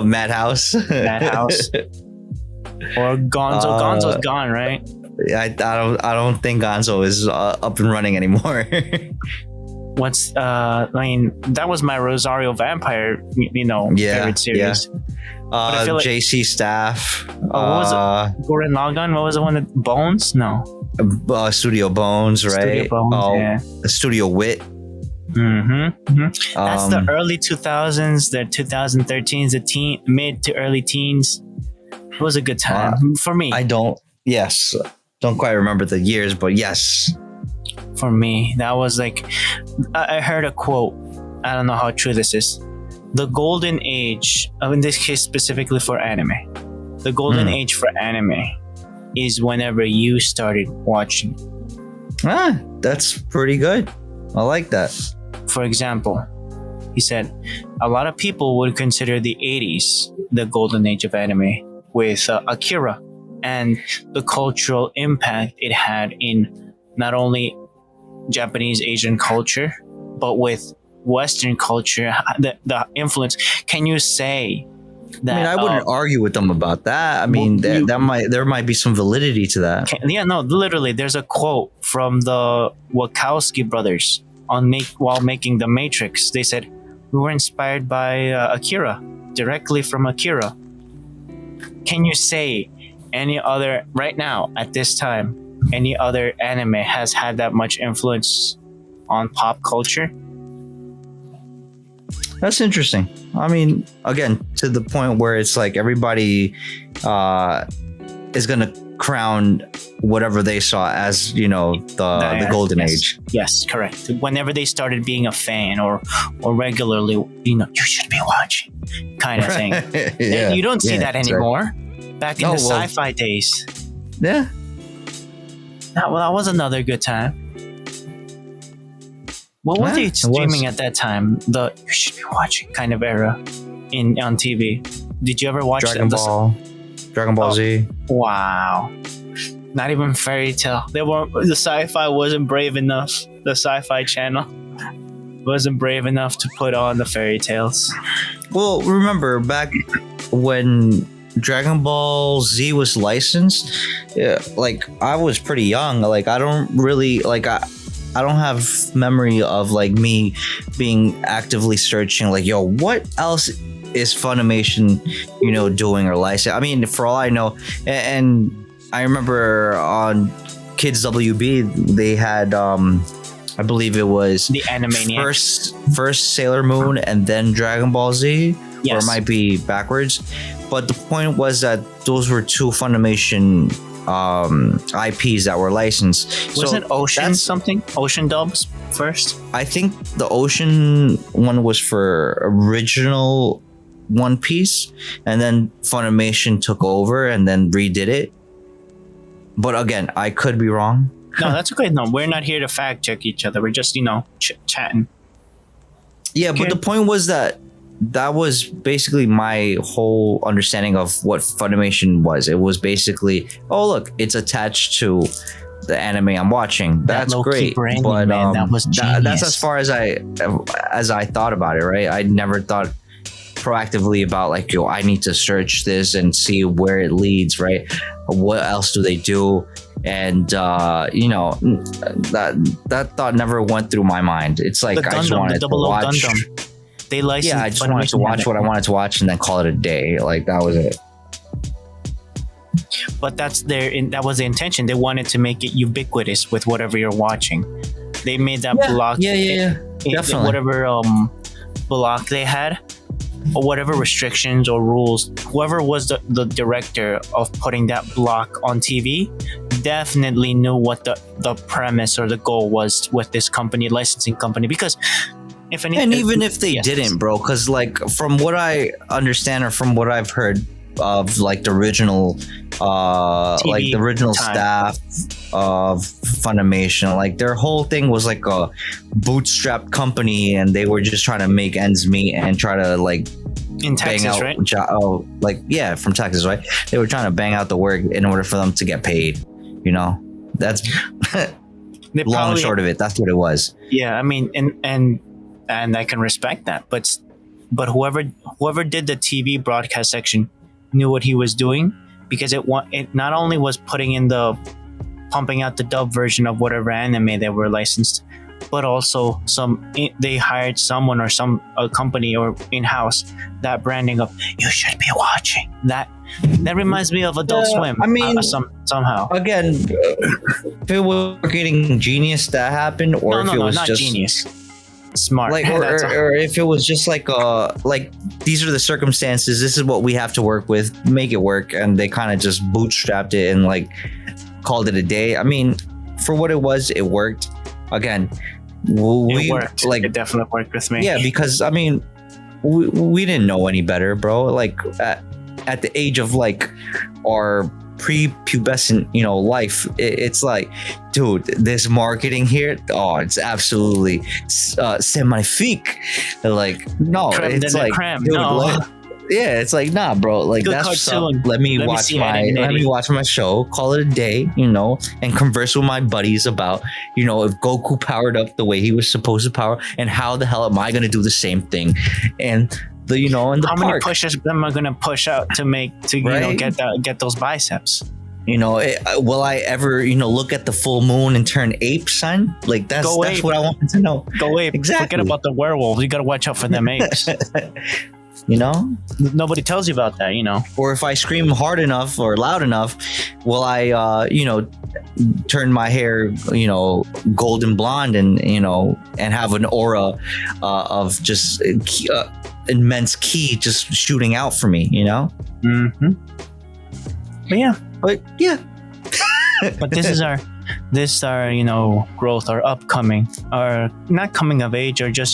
Madhouse. Madhouse. Or Gonzo. Gonzo's gone, right? I don't think Gonzo is up and running anymore. I mean, that was my Rosario Vampire, favorite series. Yeah. I feel like, JC Staff. what was it? Gurren Lagann? What was the one that Bones? No. Studio Bones, right? Studio Bones, yeah. Studio Wit. That's the early 2000s, the 2013s, the mid to early teens. It was a good time for me. Don't quite remember the years, but yes. For me, that was like, I heard a quote. I don't know how true this is. The golden age, in this case specifically for anime, the golden age for anime is whenever you started watching. That's pretty good. I like that. For example, he said, a lot of people would consider the 80s the golden age of anime with Akira and the cultural impact it had in not only Japanese Asian culture, but with Western culture, the influence. Can you say that? I mean, I wouldn't argue with them about that. I mean, there might be some validity to that. Literally, there's a quote from the Wachowski brothers while making The Matrix. They said, "We were inspired by Akira, directly from Akira." Can you say any other right now at this time? Any other anime has had that much influence on pop culture? That's interesting. I mean, again, to the point where it's like everybody is gonna crown whatever they saw as, the golden age. Yes, correct. Whenever they started being a fan or regularly, you should be watching kind of thing. And you don't see that anymore. Right. Back in the sci-fi days. Yeah. That was another good time. What was the streaming at that time? The you should be watching kind of era on TV. Did you ever watch Dragon Ball Z? Wow. Not even Fairy Tail. The sci-fi wasn't brave enough. The sci-fi channel wasn't brave enough to put on the fairy tales. Well, remember back when Dragon Ball Z was licensed, I was pretty young. I don't really I don't have memory of me being actively searching what else is Funimation doing or licensing. I mean, for all I know, and I remember on Kids WB they had I believe it was the Animaniacs. First Sailor Moon and then Dragon Ball Z. Yes. Or it might be backwards, but the point was that those were two Funimation IPs that were licensed. Wasn't Ocean Dubs first? I think the Ocean one was for original One Piece, and then Funimation took over and then redid it. But again, I could be wrong. No, that's okay. No, we're not here to fact check each other. We're just chatting. Yeah, okay. But the point was that was basically my whole understanding of what Funimation was. It was basically, oh look, it's attached to the anime I'm watching. That's great. Branding, but man, that was genius. That's as far as I thought about it. Right, I never thought proactively about I need to search this and see where it leads. Right, what else do they do? And that thought never went through my mind. It's like I just wanted to watch. Gundam. They licensed. Yeah, I just wanted to watch what I wanted to watch and then call it a day. That was it. But that was the intention. They wanted to make it ubiquitous with whatever you're watching. They made that block. Yeah. Definitely. Whatever block they had, or whatever restrictions or rules, whoever was the director of putting that block on TV definitely knew what the premise or the goal was with this company, licensing company. Because if any, And even if they yes. didn't, bro, because like from what I understand or from what I've heard of like the original like the original time. staff of Funimation, like their whole thing was like a bootstrap company, and they were just trying to make ends meet and try to like in bang Texas, out right? like yeah, from Texas, right? They were trying to bang out the work in order for them to get paid, you know. That's They long and probably- short of it. That's what it was. Yeah, I mean, and I can respect that, but whoever did the TV broadcast section knew what he was doing, because it not only was pumping out the dub version of whatever anime they were licensed, but also they hired someone or a company or in-house that branding of "you should be watching." That reminds me of Adult Swim. I mean, somehow. Again, if it was marketing genius that happened, or if it was not just genius. Smart. like, or if it was just like these are the circumstances, this is what we have to work with, make it work, and they kind of just bootstrapped it and like called it a day. I mean, for what it was, it worked. Again, It worked. like It definitely worked with me. yeah, because I mean, we didn't know any better, bro. Like at the age of like our prepubescent, life, it's like, dude, this marketing here, it's absolutely semi-fique. Like, no, Creme de it's la like, creme, dude, no. yeah, it's like, nah, bro, like Good that's what's up. cartoon. Let me Let me watch see my it, let me watch my show, call it a day, and converse with my buddies about, if Goku powered up the way he was supposed to power, and how the hell am I gonna do the same thing, and in the How park. many pushes am I gonna push out to Right? get those biceps? Will I ever, look at the full moon and turn ape, son? Like that's Go that's ape. what I wanted to know. Go ape. Exactly. Forget about the werewolves. You gotta watch out for them apes. Nobody tells you about that. Or if I scream hard enough or loud enough, will I, turn my hair, golden blonde and have an aura of just immense ki just shooting out for me, Mm-hmm. But yeah. But yeah, But this is our growth, our upcoming, our not coming of age, or just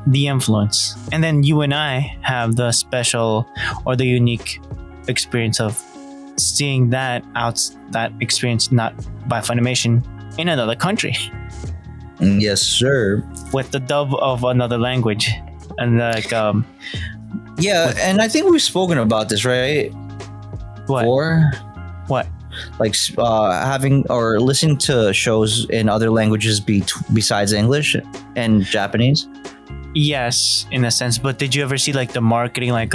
the influence. And then you and I have the special or the unique experience of seeing that experience not by Funimation in another country yes, sir. with the dub of another language. And like Yeah, and I think we've spoken about this, right? what Or what like having or listening to shows in other languages besides English and Japanese. Yes, in a sense. But did you ever see like the marketing, like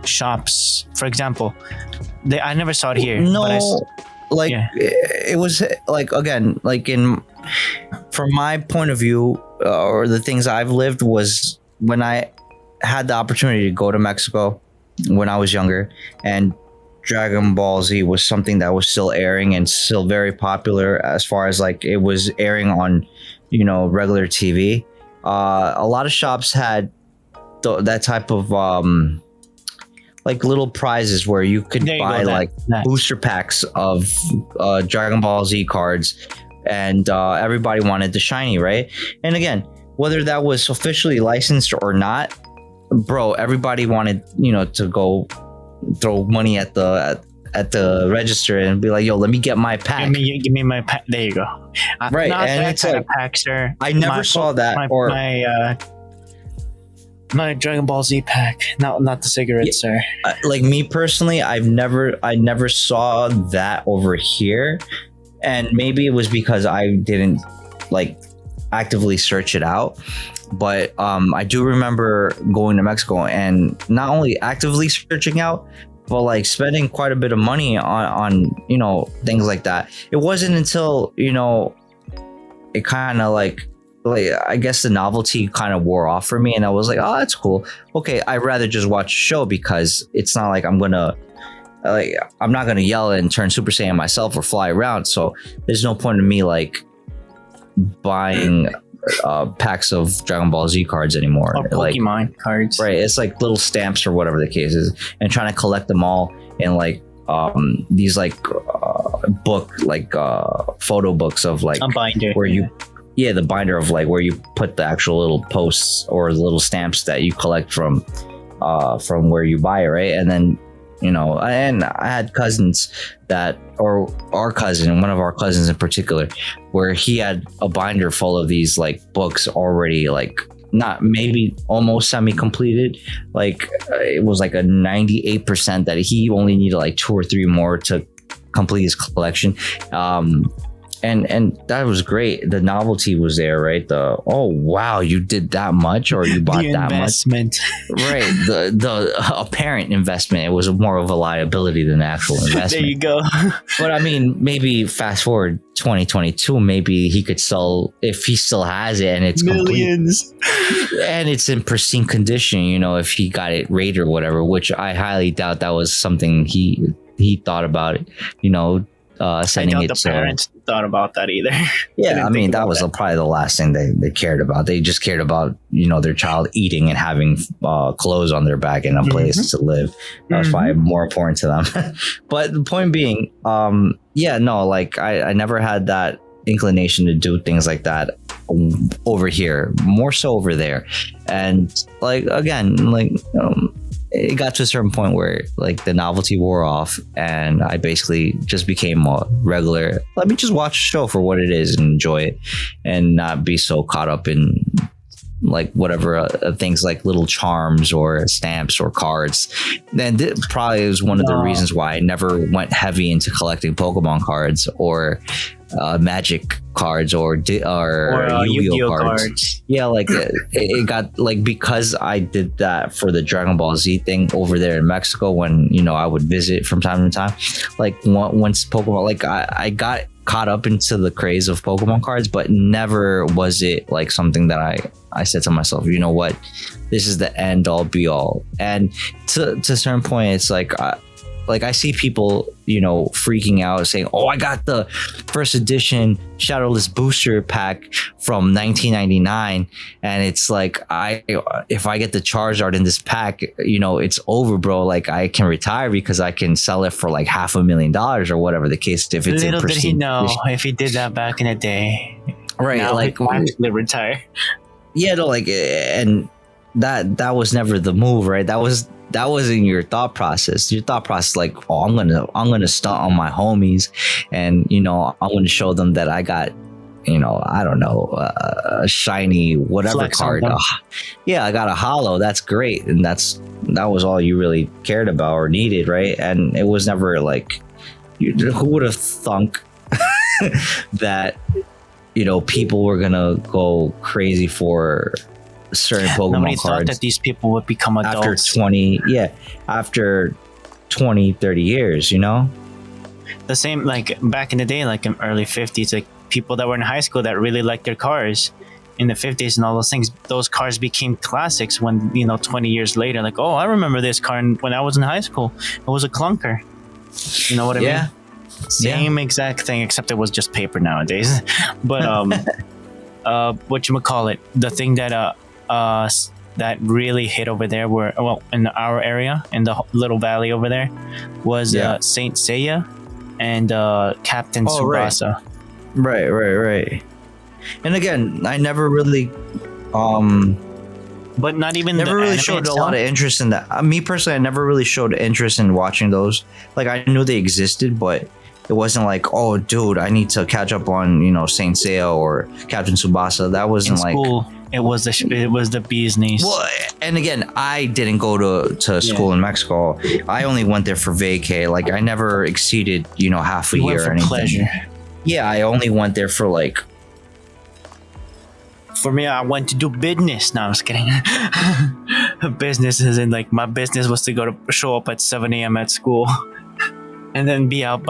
shops, for example? I never saw it here. No, but yeah. it was like, again, like from my point of view, or the things I've lived, was when I had the opportunity to go to Mexico when I was younger, and Dragon Ball Z was something that was still airing and still very popular, as far as like it was airing on regular TV. A lot of shops had that type of like little prizes where you could There you buy go, like that. booster packs of Dragon Ball Z cards, and everybody wanted the shiny, right? And again, whether that was officially licensed or not, bro, everybody wanted to go throw money at the register and be like, yo, let me get my pack. Give me my pack. There you go. Right, Not and that it's kind like, of pack, sir. I never saw that, my Dragon Ball Z pack. Not the cigarettes, sir. like me personally, I never saw that over here, and maybe it was because I didn't like actively search it out. But I do remember going to Mexico and not only actively searching out, but like spending quite a bit of money on things like that. It wasn't until it kind of like I guess the novelty kind of wore off for me, and I was like, oh, that's cool. Okay, I'd rather just watch a show, because it's not like I'm not gonna yell and turn Super Saiyan myself or fly around. So there's no point in me like buying packs of Dragon Ball Z cards anymore. Or Pokemon cards. Right, it's like little stamps or whatever the case is, and trying to collect them all in like these like photo books of like A binder. where you the binder of like where you put the actual little posts or the little stamps that you collect from where you buy it, right? And then and I had cousins or one of our cousins in particular, where he had a binder full of these like books already, like not maybe almost semi-completed, like it was like a 98% that he only needed like 2 or 3 more to complete his collection. And that was great. The novelty was there, right? Oh wow, you did that much, or you bought that investment. much, right? The apparent investment, it was more of a liability than an actual investment. There you go. But I mean, maybe fast forward 2022, maybe he could sell, if he still has it and it's millions complete, and it's in pristine condition. If he got it rated or whatever, which I highly doubt that was something he thought about it. Sending I it doubt the parents thought about that either. Yeah, I mean, that was probably the last thing they cared about. They just cared about, their child eating and having clothes on their back and a place to live. That was probably more important to them. But the point being, I never had that inclination to do things like that over here, more so over there. And like, again, like, it got to a certain point where like the novelty wore off, and I basically just became a regular, let me just watch a show for what it is and enjoy it, and not be so caught up in like whatever things like little charms or stamps or cards. Then probably was one of the reasons why I never went heavy into collecting Pokemon cards or Magic cards or Yu-Gi-Oh cards. Yeah, like it got like, because I did that for the Dragon Ball Z thing over there in Mexico when I would visit from time to time. Like once Pokemon, like I got caught up into the craze of Pokemon cards, but never was it like something that I said to myself, you know what, this is the end all be all. And to a certain point, it's like I see people, freaking out saying, oh, I got the first edition Shadowless booster pack from 1999. And it's like, if I get the Charizard in this pack, it's over, bro. Like I can retire because I can sell it for like $500,000 or whatever the case. If it's little did he know, if he did that back in the day, right? Now like he can actually retire. Yeah, no, like, and that was never the move, right? That wasn't your thought process. Your thought process, like, oh, I'm gonna stunt on my homies, and I'm gonna show them that I got, I don't know, a shiny whatever Flex card. Yeah, I got a holo. That's great, and that was all you really cared about or needed, right? And it was never like, who would have thunk that people were gonna go crazy for certain Pokemon Nobody cards. thought that these people would become adults after 20 30 years. The same, like back in the day, like in early 50s, like people that were in high school that really liked their cars in the 50s and all those things, those cars became classics when 20 years later, like, oh, I remember this car when I was in high school. It was a clunker. You know what I mean? Same exact thing, except it was just paper nowadays. But whatchamacallit, the thing that that really hit over there in our area, in the little valley over there, was Saint Seiya and Captain Tsubasa. Right. And again, I never really but not even never really showed a lot of interest in that. Me personally, I never really showed interest in watching those. Like, I knew they existed, but it wasn't like, oh, dude, I need to catch up on Saint Seiya or Captain Tsubasa. That wasn't in like school. It was the bee's knees. Well, and again, I didn't go to school in Mexico. I only went there for vacay. Like, I never exceeded half a You year went for or anything. pleasure. Yeah, I only went there for like. For me, I went to do business. No, I'm just kidding. Business isn't like, my business was to show up at 7 a.m. at school, and then be out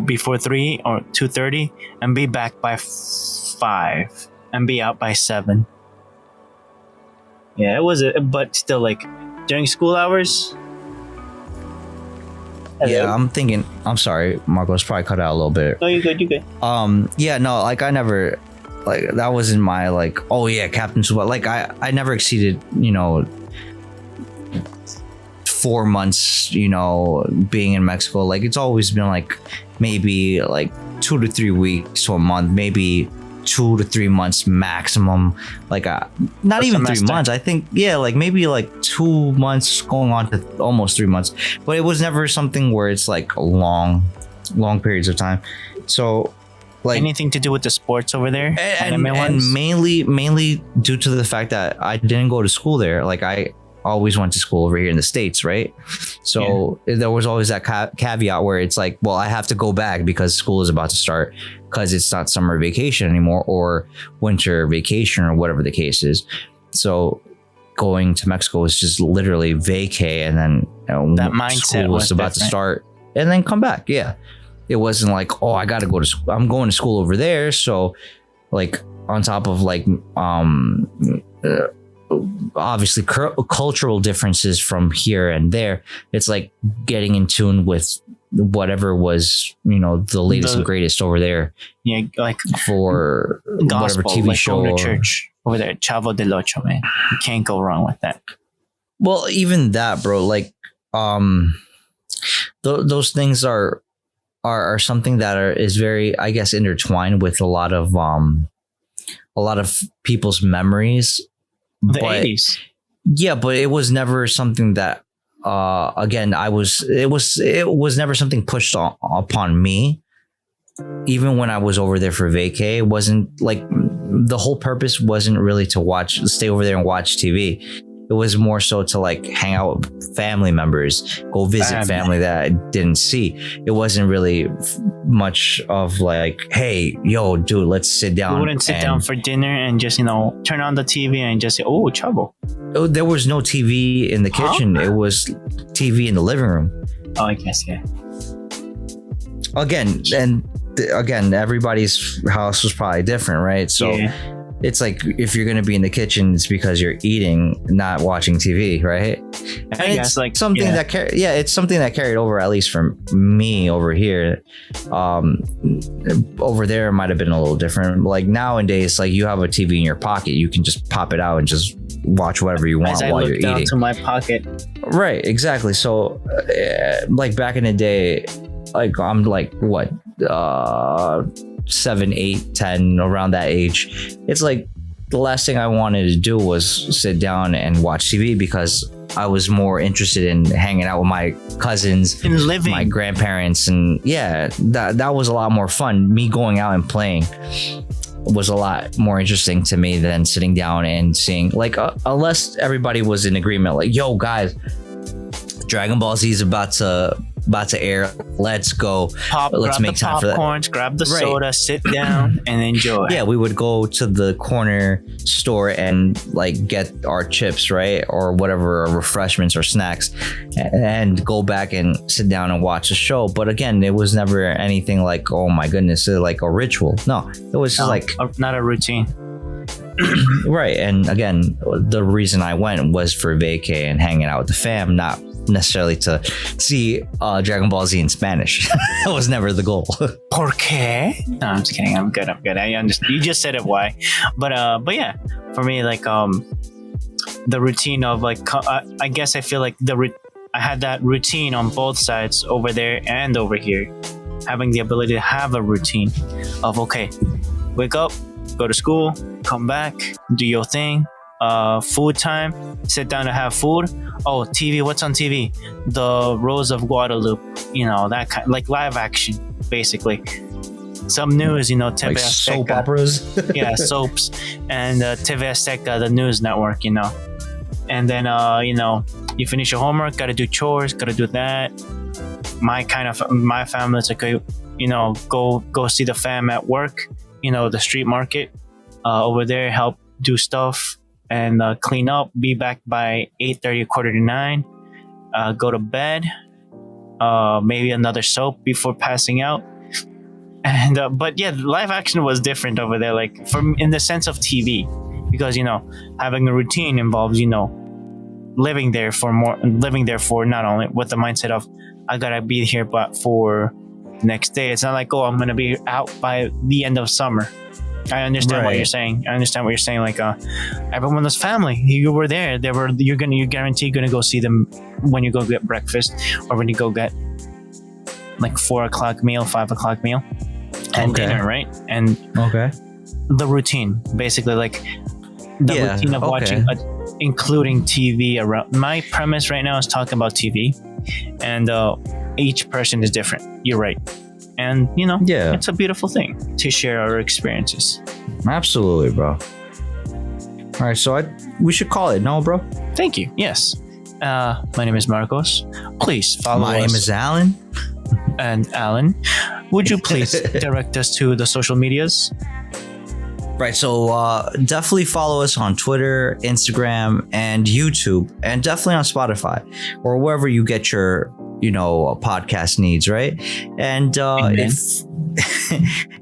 before 3 or 2:30, and be back by 5, and be out by 7. Yeah, it was but still, like, during school hours. Yeah, I'm sorry, Marcos, probably cut out a little bit. No, you good. Yeah, no, like I never like that wasn't my like, oh yeah, Captain Tsubasa. Like I never exceeded, 4 months, being in Mexico. Like it's always been like maybe like 2 to 3 weeks to a month, maybe 2 to 3 months maximum. Like not even semester. 3 months. I think like maybe like 2 months going on to almost 3 months. But it was never something where it's like long periods of time. So like Anything to do with the sports over there? and Anime ones? mainly due to the fact that I didn't go to school there. Like I always went to school over here in the States, right? So there was always that caveat where it's like, well, I have to go back because school is about to start, because it's not summer vacation anymore or winter vacation or whatever the case is. So going to Mexico was just literally vacay, and then That mindset school was was about to different. start, and then come back. Yeah, it wasn't like, oh, I got to go to school. I'm going to school over there. So like on top of like obviously cultural differences from here and there, it's like getting in tune with whatever was the latest and greatest over there Yeah, like for gospel, whatever TV like show going or, to church over there. Chavo del Ocho, man. You can't go wrong with that. well, even that, bro, like those things are something that is very, I guess, intertwined with a lot of people's memories. The But 80s. yeah, but it was never something that again, it was never something pushed upon me. Even when I was over there for vacay, it wasn't like, the whole purpose wasn't really to stay over there and watch TV. It was more so to like hang out with family members, go visit family that I didn't see. It wasn't really much of like, hey, yo, dude, let's sit down. We wouldn't sit down for dinner and just, turn on the TV and just say, oh, Chavo. There was no TV in the kitchen. It was TV in the living room. Oh, I guess, yeah. Again, everybody's house was probably different, right? So it's like, if you're gonna be in the kitchen, it's because you're eating, not watching TV, right? And I guess, it's like, something it's something that carried over, at least from me over here. Over there it might have been a little different. Like nowadays, like you have a TV in your pocket, you can just pop it out and just watch whatever you want As I while you're look down eating. to my pocket. Right, exactly. So like back in the day, like I'm like what 7, 8, 10, around that age. It's like the last thing I wanted to do was sit down and watch TV, because I was more interested in hanging out with my cousins, In living. my grandparents, and that was a lot more fun. Me going out and playing was a lot more interesting to me than sitting down and seeing, like, unless everybody was in agreement, like, yo guys, Dragon Ball Z is about to air, let's go, let's grab make the time for that. popcorns, grab the Right. soda, sit down and enjoy. Yeah, we would go to the corner store and like get our chips, right, or whatever, refreshments or snacks, and go back and sit down and watch a show. But again, it was never anything like, oh my goodness, like a ritual. No, it was just like not a routine. right. And again, the reason I went was for vacay and hanging out with the fam, not necessarily to see Dragon Ball Z in Spanish. That was never the goal. ¿Por qué? No, I'm just kidding. I'm good. I understand. You just said it why. But yeah, for me, like the routine of like, I guess I feel like I had that routine on both sides, over there and over here, having the ability to have a routine of, okay, wake up, go to school, come back, do your thing, food time, sit down to have food. Oh, TV, what's on TV? The Rose of Guadalupe, that kind, like live action, basically. Some news, TV Like Azteca. soap operas. Yeah, soaps, and TV Azteca, the news network, And then, you finish your homework, gotta do chores, gotta do that. My family, it's like, go see the fam at work, the street market, over there, help do stuff and clean up, be back by 8:30, 8:45, go to bed, maybe another soap before passing out. And but yeah, live action was different over there, like in the sense of TV, because having a routine involves living there for not only with the mindset of I gotta be here but for next day. It's not like, oh, I'm gonna be out by the end of summer. I understand what Right. you're saying. I understand what you're saying. Like, everyone was family. You were there. You're guaranteed gonna go see them when you go get breakfast or when you go get like 4 o'clock meal, 5 o'clock meal, and Okay. dinner, right? And Okay. the routine, basically, like the Yeah, routine of okay. watching, including TV around. My premise right now is talking about TV, and each person is different. You're right, and Yeah. it's a beautiful thing to share our experiences. Absolutely, bro. All right, so we should call it, no, bro? Thank you. Yes. My name is Marcos. Please follow My us. name is Alan. And Alan, would you please direct us to the social medias? Right, so definitely follow us on Twitter, Instagram, and YouTube, and definitely on Spotify or wherever you get your, podcast needs, right? And Amen.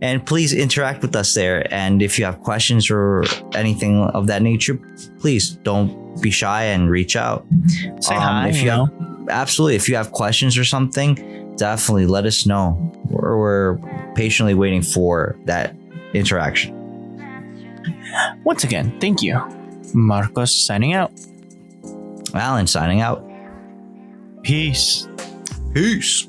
and please interact with us there. And if you have questions or anything of that nature, please don't be shy and reach out. Say hi. If you have, absolutely, if you have questions or something, definitely let us know. We're patiently waiting for that interaction. Once again, thank you. Marcos signing out. Alan signing out. Peace. Peace.